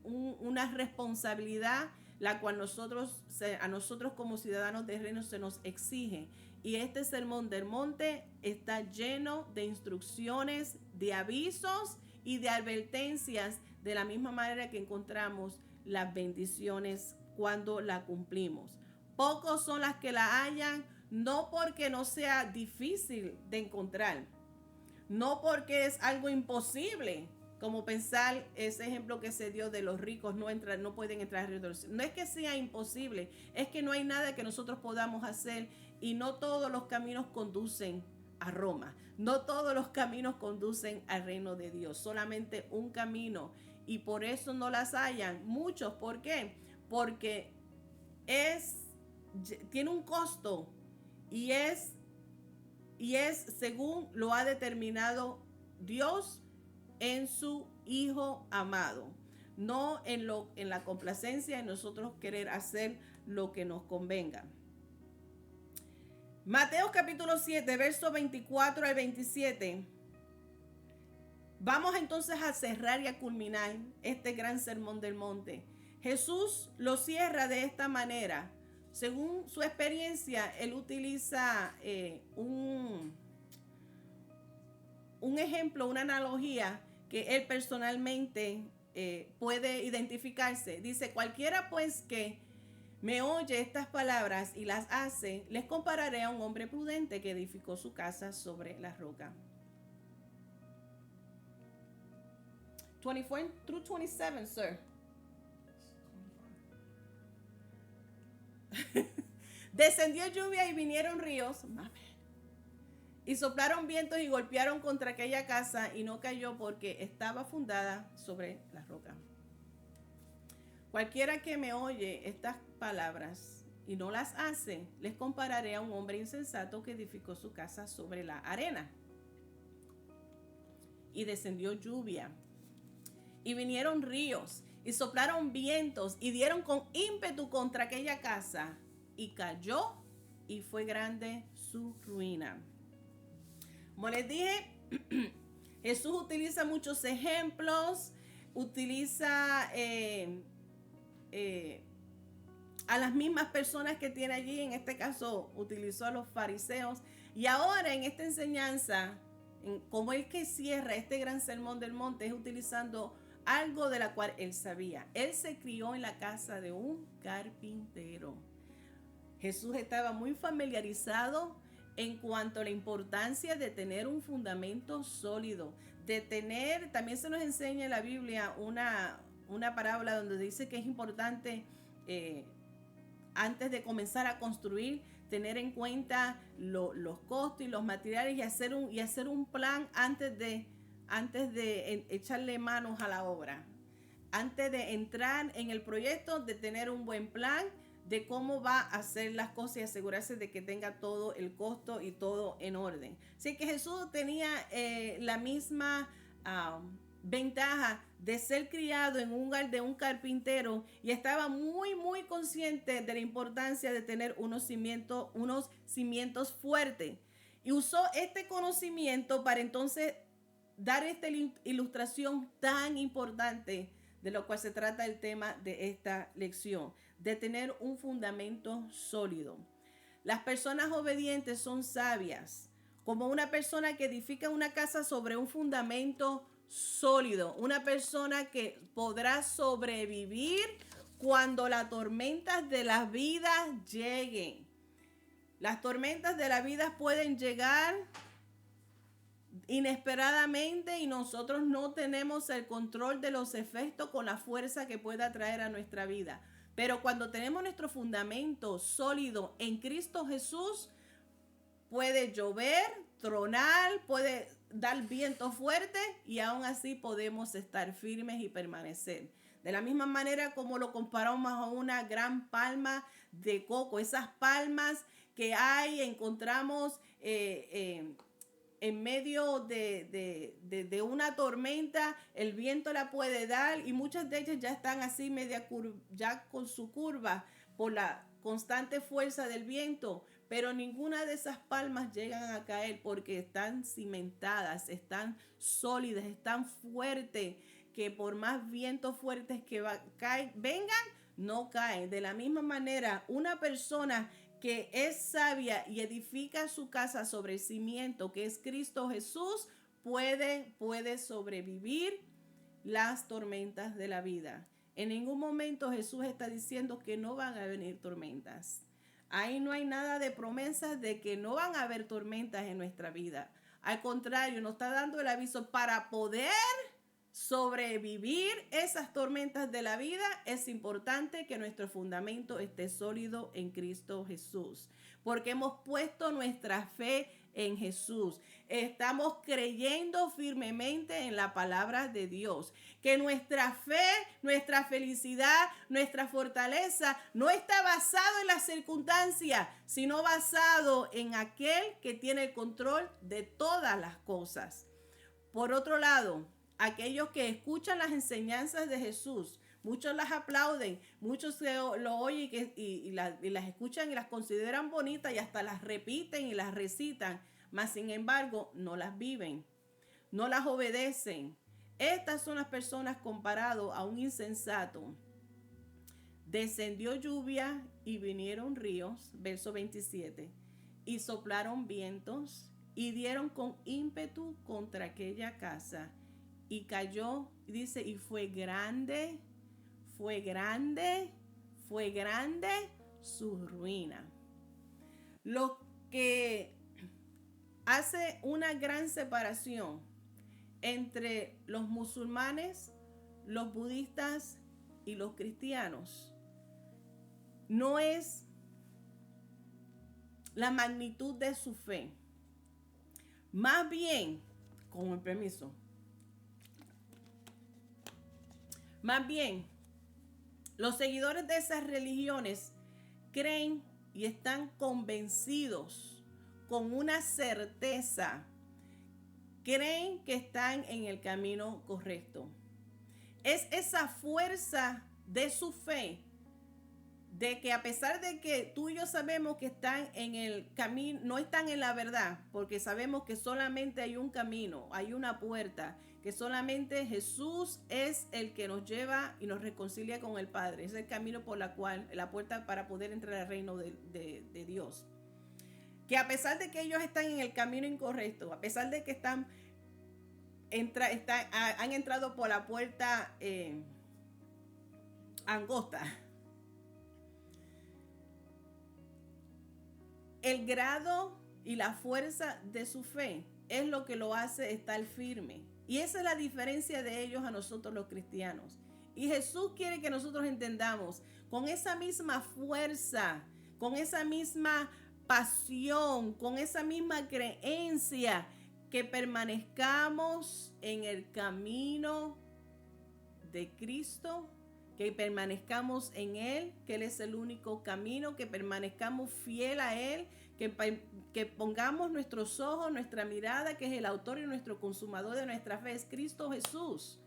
S1: una responsabilidad la cual a nosotros como ciudadanos del reino se nos exige. Y este sermón del monte está lleno de instrucciones, de avisos y de advertencias, de la misma manera que encontramos las bendiciones cuando la cumplimos. Pocos son las que la hallan, no porque no sea difícil de encontrar, no porque es algo imposible, como pensar ese ejemplo que se dio de los ricos no pueden entrar al reino de los cielos. No es que sea imposible, es que no hay nada que nosotros podamos hacer y no todos los caminos conducen a Roma. No todos los caminos conducen al reino de Dios, solamente un camino, y por eso no las hallan muchos. ¿Por qué? Porque tiene un costo y es según lo ha determinado Dios en su Hijo amado, no en la complacencia de nosotros querer hacer lo que nos convenga. Mateo capítulo 7, versos 24 al 27. Vamos entonces a cerrar y a culminar este gran sermón del monte. Jesús lo cierra de esta manera. Según su experiencia, él utiliza un ejemplo, una analogía que él personalmente puede identificarse. Dice: cualquiera pues que me oye estas palabras y las hace, les compararé a un hombre prudente que edificó su casa sobre la roca. 24 through 27, sir. Descendió lluvia y vinieron ríos y soplaron vientos y golpearon contra aquella casa y no cayó porque estaba fundada sobre la roca. Cualquiera que me oye estas palabras y no las hace, les compararé a un hombre insensato que edificó su casa sobre la arena. Y descendió lluvia y vinieron ríos y soplaron vientos y dieron con ímpetu contra aquella casa y cayó y fue grande su ruina. Como les dije, Jesús utiliza muchos ejemplos, utiliza a las mismas personas que tiene allí. En este caso utilizó a los fariseos, y ahora en esta enseñanza, como el que cierra este gran sermón del monte, es utilizando algo de la cual él sabía. Él se crió en la casa de un carpintero. Jesús estaba muy familiarizado en cuanto a la importancia de tener un fundamento sólido, también se nos enseña en la Biblia una parábola donde dice que es importante antes de comenzar a construir, tener en cuenta los costos y los materiales y hacer un plan antes de echarle manos a la obra. Antes de entrar en el proyecto, de tener un buen plan de cómo va a hacer las cosas y asegurarse de que tenga todo el costo y todo en orden. Así que Jesús tenía la misma ventaja de ser criado en un hogar de un carpintero y estaba muy, muy consciente de la importancia de tener unos cimientos fuertes. Y usó este conocimiento para entonces dar esta ilustración tan importante de lo cual se trata el tema de esta lección, de tener un fundamento sólido. Las personas obedientes son sabias, como una persona que edifica una casa sobre un fundamento sólido, una persona que podrá sobrevivir cuando las tormentas de la vida lleguen. Las tormentas de la vida pueden llegar inesperadamente y nosotros no tenemos el control de los efectos con la fuerza que pueda traer a nuestra vida. Pero cuando tenemos nuestro fundamento sólido en Cristo Jesús, puede llover, tronar, puede dar viento fuerte y aún así podemos estar firmes y permanecer. De la misma manera como lo comparamos a una gran palma de coco, esas palmas que encontramos en medio de una tormenta, el viento la puede dar y muchas de ellas ya están así ya con su curva por la constante fuerza del viento, pero ninguna de esas palmas llegan a caer porque están cimentadas, están sólidas, están fuertes, que por más vientos fuertes que vengan, no caen. De la misma manera, una persona que es sabia y edifica su casa sobre el cimiento que es Cristo Jesús, puede sobrevivir las tormentas de la vida. En ningún momento Jesús está diciendo que no van a venir tormentas. Ahí no hay nada de promesas de que no van a haber tormentas en nuestra vida. Al contrario, nos está dando el aviso para poder sobrevivir esas tormentas de la vida. Es importante que nuestro fundamento esté sólido en Cristo Jesús, porque hemos puesto nuestra fe en Jesús. Estamos creyendo firmemente en la palabra de Dios, que nuestra fe, nuestra felicidad, nuestra fortaleza no está basado en las circunstancias, sino basado en aquel que tiene el control de todas las cosas. Por otro lado, aquellos que escuchan las enseñanzas de Jesús, muchos las aplauden, muchos lo oyen y las escuchan y las consideran bonitas y hasta las repiten y las recitan, mas sin embargo no las viven, no las obedecen. Estas son las personas comparadas a un insensato. Descendió lluvia y vinieron ríos, verso 27, y soplaron vientos y dieron con ímpetu contra aquella casa. Y cayó, dice, y fue grande su ruina. Lo que hace una gran separación entre los musulmanes, los budistas y los cristianos no es la magnitud de su fe. Más bien, con el permiso, más bien, los seguidores de esas religiones creen y están convencidos con una certeza, creen que están en el camino correcto. Es esa fuerza de su fe, de que a pesar de que tú y yo sabemos que están en el camino, no están en la verdad, porque sabemos que solamente hay un camino, hay una puerta, que solamente Jesús es el que nos lleva y nos reconcilia con el Padre. Es el camino por la puerta para poder entrar al reino de Dios. Que a pesar de que ellos están en el camino incorrecto, a pesar de que han entrado por la puerta angosta, el grado y la fuerza de su fe es lo que lo hace estar firme. Y esa es la diferencia de ellos a nosotros los cristianos. Y Jesús quiere que nosotros entendamos con esa misma fuerza, con esa misma pasión, con esa misma creencia, que permanezcamos en el camino de Cristo, que permanezcamos en Él, que Él es el único camino, que permanezcamos fiel a Él, que pongamos nuestros ojos, nuestra mirada, que es el autor y nuestro consumador de nuestra fe, es Cristo Jesús.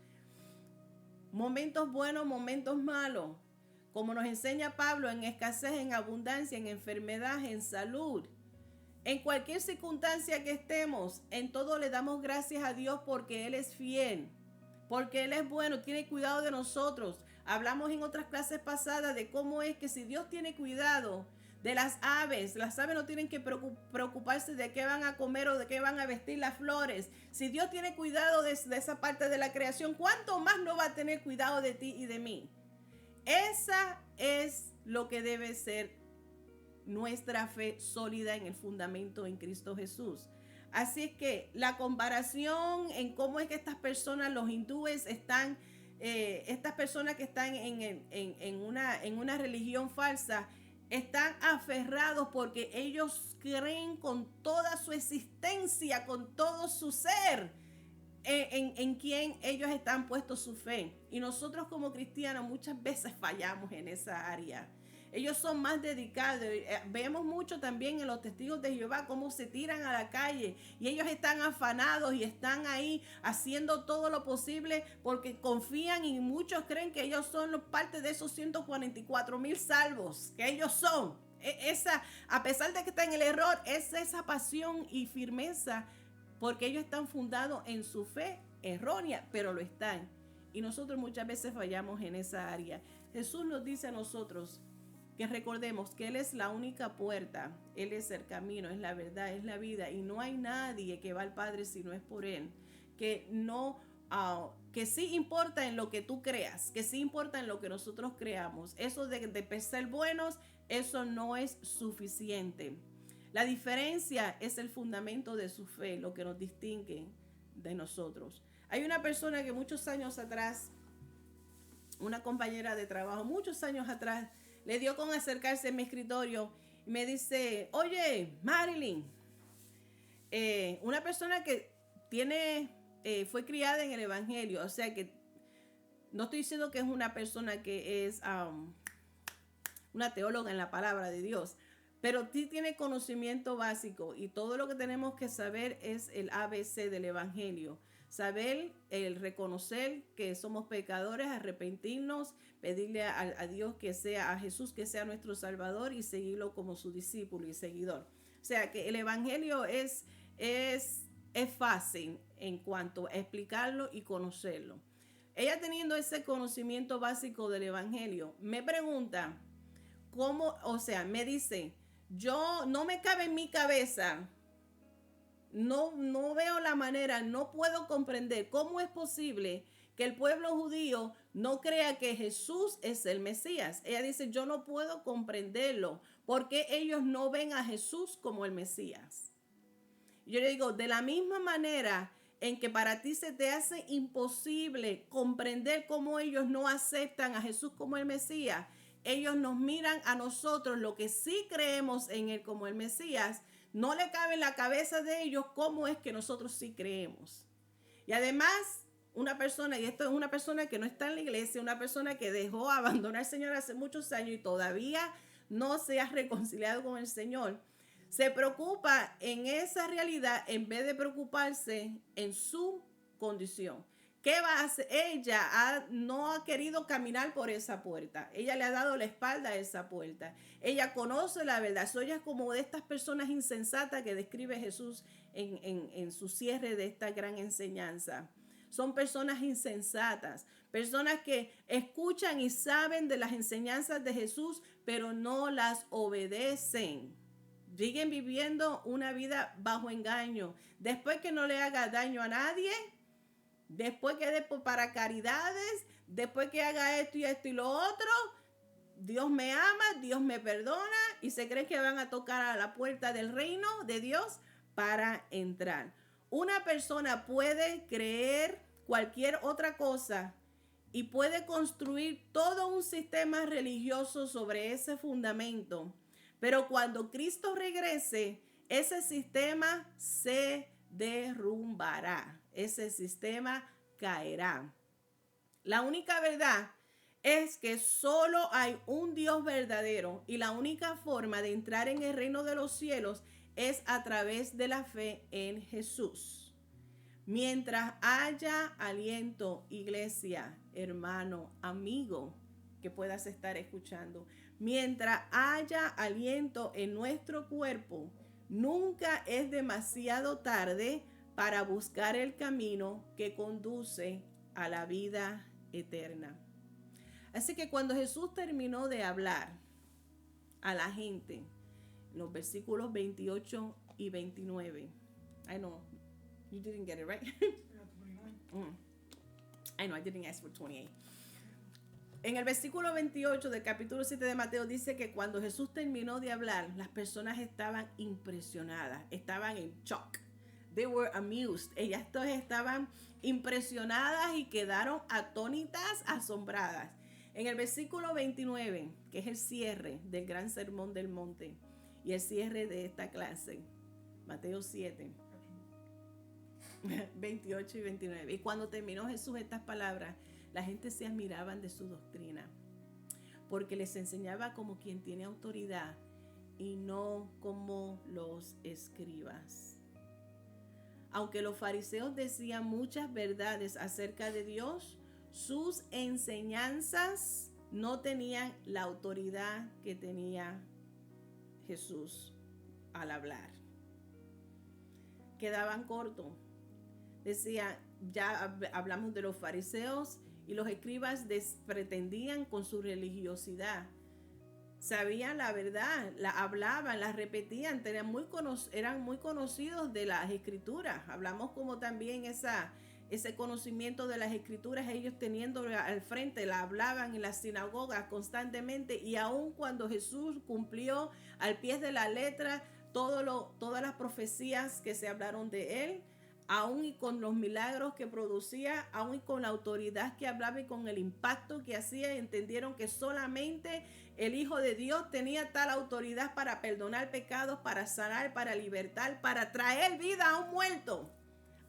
S1: Momentos buenos, momentos malos, como nos enseña Pablo, en escasez, en abundancia, en enfermedad, en salud. En cualquier circunstancia que estemos, en todo le damos gracias a Dios porque Él es fiel. porque Él es bueno, tiene cuidado de nosotros. Hablamos en otras clases pasadas de cómo es que si Dios tiene cuidado de las aves no tienen que preocuparse de qué van a comer o de qué van a vestir las flores. Si Dios tiene cuidado de esa parte de la creación, ¿cuánto más no va a tener cuidado de ti y de mí? Esa es lo que debe ser nuestra fe sólida en el fundamento en Cristo Jesús. Así es que la comparación en cómo es que estas personas, los hindúes, están, estas personas que están en una religión falsa, están aferrados porque ellos creen con toda su existencia, con todo su ser, en quien ellos están puestos su fe. Y nosotros como cristianos muchas veces fallamos en esa área. Ellos son más dedicados. Vemos mucho también en los testigos de Jehová cómo se tiran a la calle y ellos están afanados y están ahí haciendo todo lo posible porque confían y muchos creen que ellos son parte de esos 144,000 salvos que ellos son. A pesar de que están en el error, es esa pasión y firmeza porque ellos están fundados en su fe errónea, pero lo están. Y nosotros muchas veces fallamos en esa área. Jesús nos dice a nosotros que recordemos que Él es la única puerta, Él es el camino, es la verdad, es la vida, y no hay nadie que va al Padre si no es por Él. Que no, que sí importa en lo que tú creas, que sí importa en lo que nosotros creamos. Eso de ser buenos, eso no es suficiente. La diferencia es el fundamento de su fe, lo que nos distingue de nosotros. Hay una persona que muchos años atrás, una compañera de trabajo, muchos años atrás, le dio con acercarse a mi escritorio y me dice, oye, Marilyn, una persona que fue criada en el Evangelio, o sea que no estoy diciendo que es una persona que es una teóloga en la palabra de Dios, pero sí tiene conocimiento básico y todo lo que tenemos que saber es el ABC del Evangelio. Saber, el reconocer que somos pecadores, arrepentirnos, pedirle a Dios que sea, a Jesús que sea nuestro Salvador y seguirlo como su discípulo y seguidor. O sea que el Evangelio es fácil en cuanto a explicarlo y conocerlo. Ella teniendo ese conocimiento básico del Evangelio, me pregunta cómo, o sea, me dice, yo no me cabe en mi cabeza. No veo la manera, no puedo comprender cómo es posible que el pueblo judío no crea que Jesús es el Mesías. Ella dice, yo no puedo comprenderlo, porque ellos no ven a Jesús como el Mesías. Yo le digo, de la misma manera en que para ti se te hace imposible comprender cómo ellos no aceptan a Jesús como el Mesías, ellos nos miran a nosotros, lo que sí creemos en él como el Mesías, no le cabe en la cabeza de ellos cómo es que nosotros sí creemos. Y además, una persona, y esto es una persona que no está en la iglesia, una persona que dejó abandonar al Señor hace muchos años y todavía no se ha reconciliado con el Señor, se preocupa en esa realidad en vez de preocuparse en su condición. ¿Qué va a hacer? Ella no ha querido caminar por esa puerta. Ella le ha dado la espalda a esa puerta. Ella conoce la verdad. Ella es como de estas personas insensatas que describe Jesús en su cierre de esta gran enseñanza. Son personas insensatas, personas que escuchan y saben de las enseñanzas de Jesús, pero no las obedecen. Siguen viviendo una vida bajo engaño. Después que no le haga daño a nadie, después que dé para caridades, después que haga esto y lo otro, Dios me ama, Dios me perdona y se cree que van a tocar a la puerta del reino de Dios para entrar. Una persona puede creer cualquier otra cosa y puede construir todo un sistema religioso sobre ese fundamento, pero cuando Cristo regrese, ese sistema se derrumbará. Ese sistema caerá. La única verdad es que solo hay un Dios verdadero y la única forma de entrar en el reino de los cielos es a través de la fe en Jesús. Mientras haya aliento, iglesia, hermano, amigo, que puedas estar escuchando, mientras haya aliento en nuestro cuerpo, nunca es demasiado tarde para buscar el camino que conduce a la vida eterna. Así que cuando Jesús terminó de hablar a la gente, los versículos 28 y 29. I know, you didn't get it, right? I know, I didn't ask for 28. En el versículo 28 del capítulo 7 de Mateo dice que cuando Jesús terminó de hablar, las personas estaban impresionadas, estaban en shock. They were amused. Ellas todas estaban impresionadas y quedaron atónitas, asombradas. En el versículo 29, que es el cierre del gran sermón del monte y el cierre de esta clase, Mateo 7, 28 y 29. Y cuando terminó Jesús estas palabras, la gente se admiraban de su doctrina, porque les enseñaba como quien tiene autoridad y no como los escribas. Aunque los fariseos decían muchas verdades acerca de Dios, sus enseñanzas no tenían la autoridad que tenía Jesús al hablar. Quedaban cortos. Decía, ya hablamos de los fariseos y los escribas pretendían con su religiosidad. Sabían la verdad, la hablaban, la repetían, eran muy conocidos de las escrituras. Hablamos como también ese conocimiento de las escrituras, ellos teniéndolo al frente, la hablaban en las sinagogas constantemente, y aun cuando Jesús cumplió al pie de la letra todas las profecías que se hablaron de él, aún y con los milagros que producía, aún y con la autoridad que hablaba y con el impacto que hacía, entendieron que solamente el Hijo de Dios tenía tal autoridad para perdonar pecados, para sanar, para libertar, para traer vida a un muerto.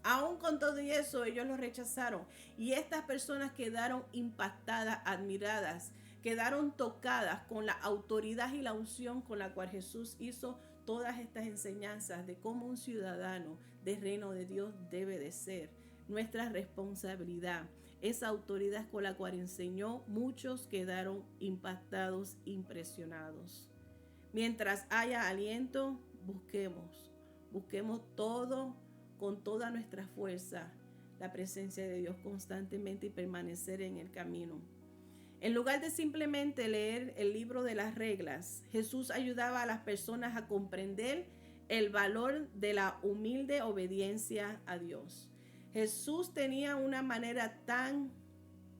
S1: Aún con todo eso, ellos lo rechazaron. Y estas personas quedaron impactadas, admiradas, quedaron tocadas con la autoridad y la unción con la cual Jesús hizo todas estas enseñanzas de cómo un ciudadano del reino de Dios debe de ser. Nuestra responsabilidad, esa autoridad con la cual enseñó, muchos quedaron impactados, impresionados. Mientras haya aliento, busquemos todo, con toda nuestra fuerza, la presencia de Dios constantemente y permanecer en el camino. En lugar de simplemente leer el libro de las reglas, Jesús ayudaba a las personas a comprender el valor de la humilde obediencia a Dios. Jesús tenía una manera tan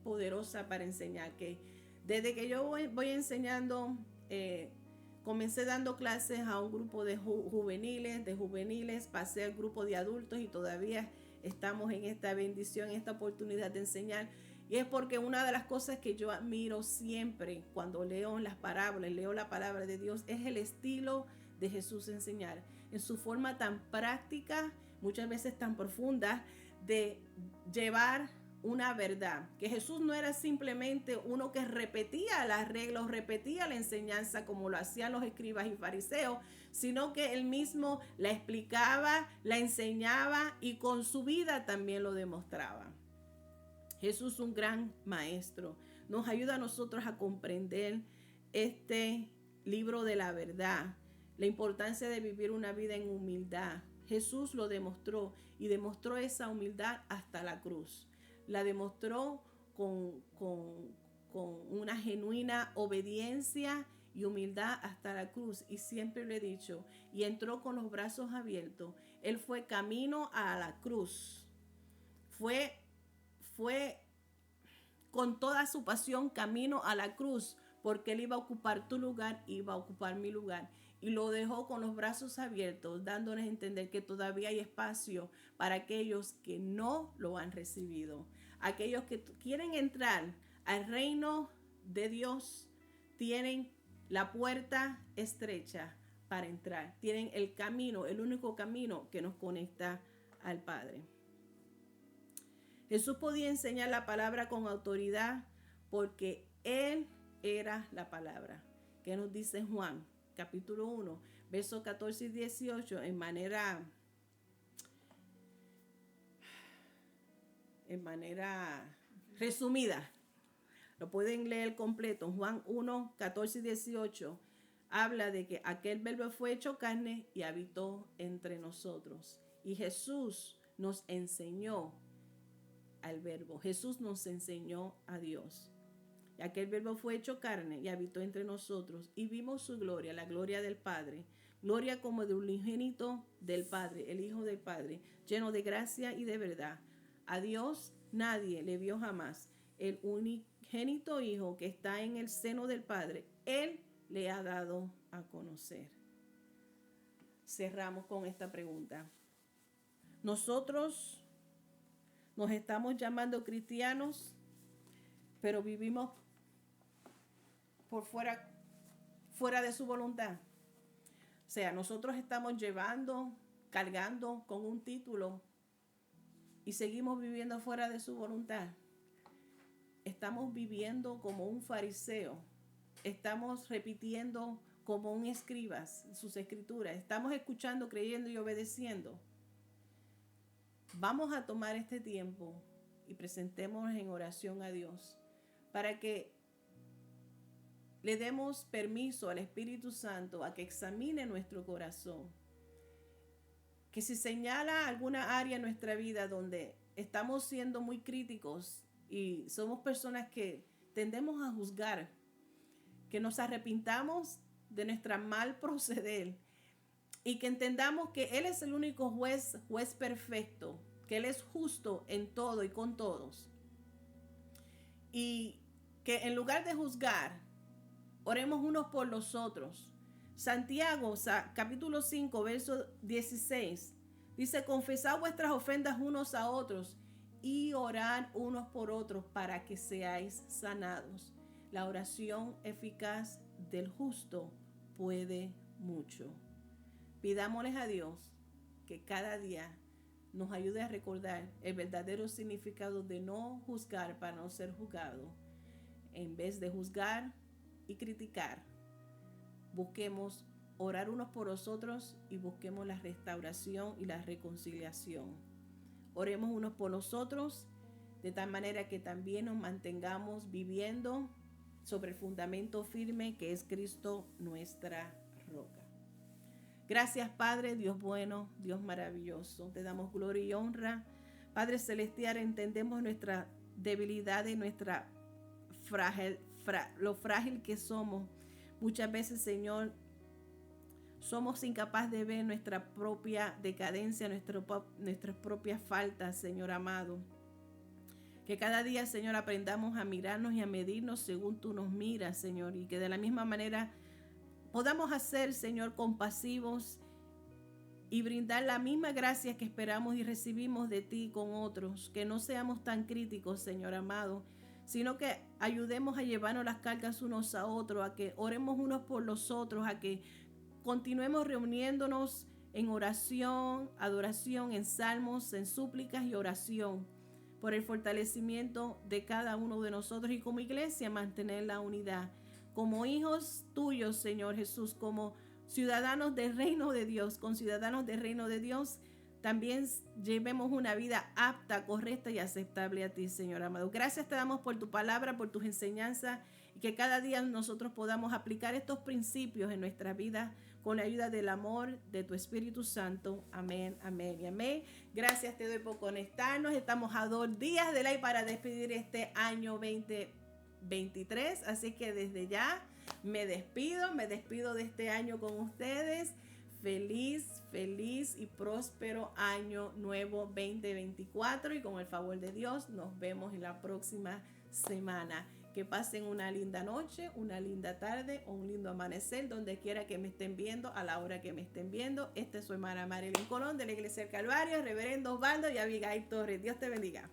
S1: poderosa para enseñar que desde que yo voy enseñando, comencé dando clases a un grupo de juveniles, pasé al grupo de adultos y todavía estamos en esta bendición, en esta oportunidad de enseñar. Y es porque una de las cosas que yo admiro siempre cuando leo las parábolas, leo la palabra de Dios, es el estilo de Jesús enseñar. En su forma tan práctica, muchas veces tan profunda, de llevar una verdad. Que Jesús no era simplemente uno que repetía las reglas o repetía la enseñanza como lo hacían los escribas y fariseos, sino que él mismo la explicaba, la enseñaba y con su vida también lo demostraba. Jesús, un gran maestro, nos ayuda a nosotros a comprender este libro de la verdad, la importancia de vivir una vida en humildad. Jesús lo demostró y demostró esa humildad hasta la cruz. La demostró con una genuina obediencia y humildad hasta la cruz. Y siempre lo he dicho, y entró con los brazos abiertos. Él fue camino a la cruz. Fue con toda su pasión camino a la cruz, porque él iba a ocupar tu lugar, iba a ocupar mi lugar. Y lo dejó con los brazos abiertos, dándonos a entender que todavía hay espacio para aquellos que no lo han recibido. Aquellos que quieren entrar al reino de Dios tienen la puerta estrecha para entrar. Tienen el camino, el único camino que nos conecta al Padre. Jesús podía enseñar la palabra con autoridad porque Él era la palabra. ¿Qué nos dice Juan? Capítulo 1, versos 14 y 18, en manera resumida. Lo pueden leer completo. Juan 1, 14 y 18 habla de que aquel verbo fue hecho carne y habitó entre nosotros. Y Jesús nos enseñó al Verbo. Jesús nos enseñó a Dios. Y aquel Verbo fue hecho carne y habitó entre nosotros y vimos su gloria, la gloria del Padre. Gloria como de un unigénito del Padre, el Hijo del Padre, lleno de gracia y de verdad. A Dios nadie le vio jamás. El unigénito Hijo que está en el seno del Padre, Él le ha dado a conocer. Cerramos con esta pregunta. Nosotros nos estamos llamando cristianos, pero vivimos por fuera de su voluntad. O sea, nosotros estamos cargando con un título y seguimos viviendo fuera de su voluntad. Estamos viviendo como un fariseo. Estamos repitiendo como un escribas sus escrituras. Estamos escuchando, creyendo y obedeciendo. Vamos a tomar este tiempo y presentémonos en oración a Dios para que le demos permiso al Espíritu Santo a que examine nuestro corazón. Que si señala alguna área en nuestra vida donde estamos siendo muy críticos y somos personas que tendemos a juzgar, que nos arrepintamos de nuestra mal proceder y que entendamos que Él es el único juez perfecto, que Él es justo en todo y con todos. Y que en lugar de juzgar, oremos unos por los otros. Santiago, capítulo 5, verso 16, dice: confesad vuestras ofensas unos a otros y orad unos por otros para que seáis sanados. La oración eficaz del justo puede mucho. Pidámosles a Dios que cada día nos ayude a recordar el verdadero significado de no juzgar para no ser juzgado. En vez de juzgar y criticar, busquemos orar unos por los otros y busquemos la restauración y la reconciliación. Oremos unos por los otros de tal manera que también nos mantengamos viviendo sobre el fundamento firme que es Cristo, nuestra roca. Gracias, Padre, Dios bueno, Dios maravilloso. Te damos gloria y honra. Padre celestial, entendemos nuestra debilidad y nuestra lo frágil que somos. Muchas veces, Señor, somos incapaces de ver nuestra propia decadencia, nuestras propias faltas, Señor amado. Que cada día, Señor, aprendamos a mirarnos y a medirnos según tú nos miras, Señor, y que de la misma manera podamos hacer, Señor, compasivos y brindar la misma gracia que esperamos y recibimos de ti con otros. Que no seamos tan críticos, Señor amado, sino que ayudemos a llevarnos las cargas unos a otros, a que oremos unos por los otros, a que continuemos reuniéndonos en oración, adoración, en salmos, en súplicas y oración, por el fortalecimiento de cada uno de nosotros y como iglesia mantener la unidad. Como hijos tuyos, Señor Jesús, como ciudadanos del reino de Dios, con ciudadanos del reino de Dios, también llevemos una vida apta, correcta y aceptable a ti, Señor amado. Gracias te damos por tu palabra, por tus enseñanzas y que cada día nosotros podamos aplicar estos principios en nuestra vida con la ayuda del amor de tu Espíritu Santo. Amén, amén y amén. Gracias te doy por conectarnos. Estamos a 2 días de ley para despedir este año 2023. Así que desde ya me despido de este año con ustedes. Feliz y próspero año nuevo 2024 y con el favor de Dios nos vemos en la próxima semana. Que pasen una linda noche, una linda tarde o un lindo amanecer donde quiera que me estén viendo, a la hora que me estén viendo. Esta es su hermana Marilyn Colón de la Iglesia del Calvario, Reverendo Osvaldo y Abigail Torres. Dios te bendiga.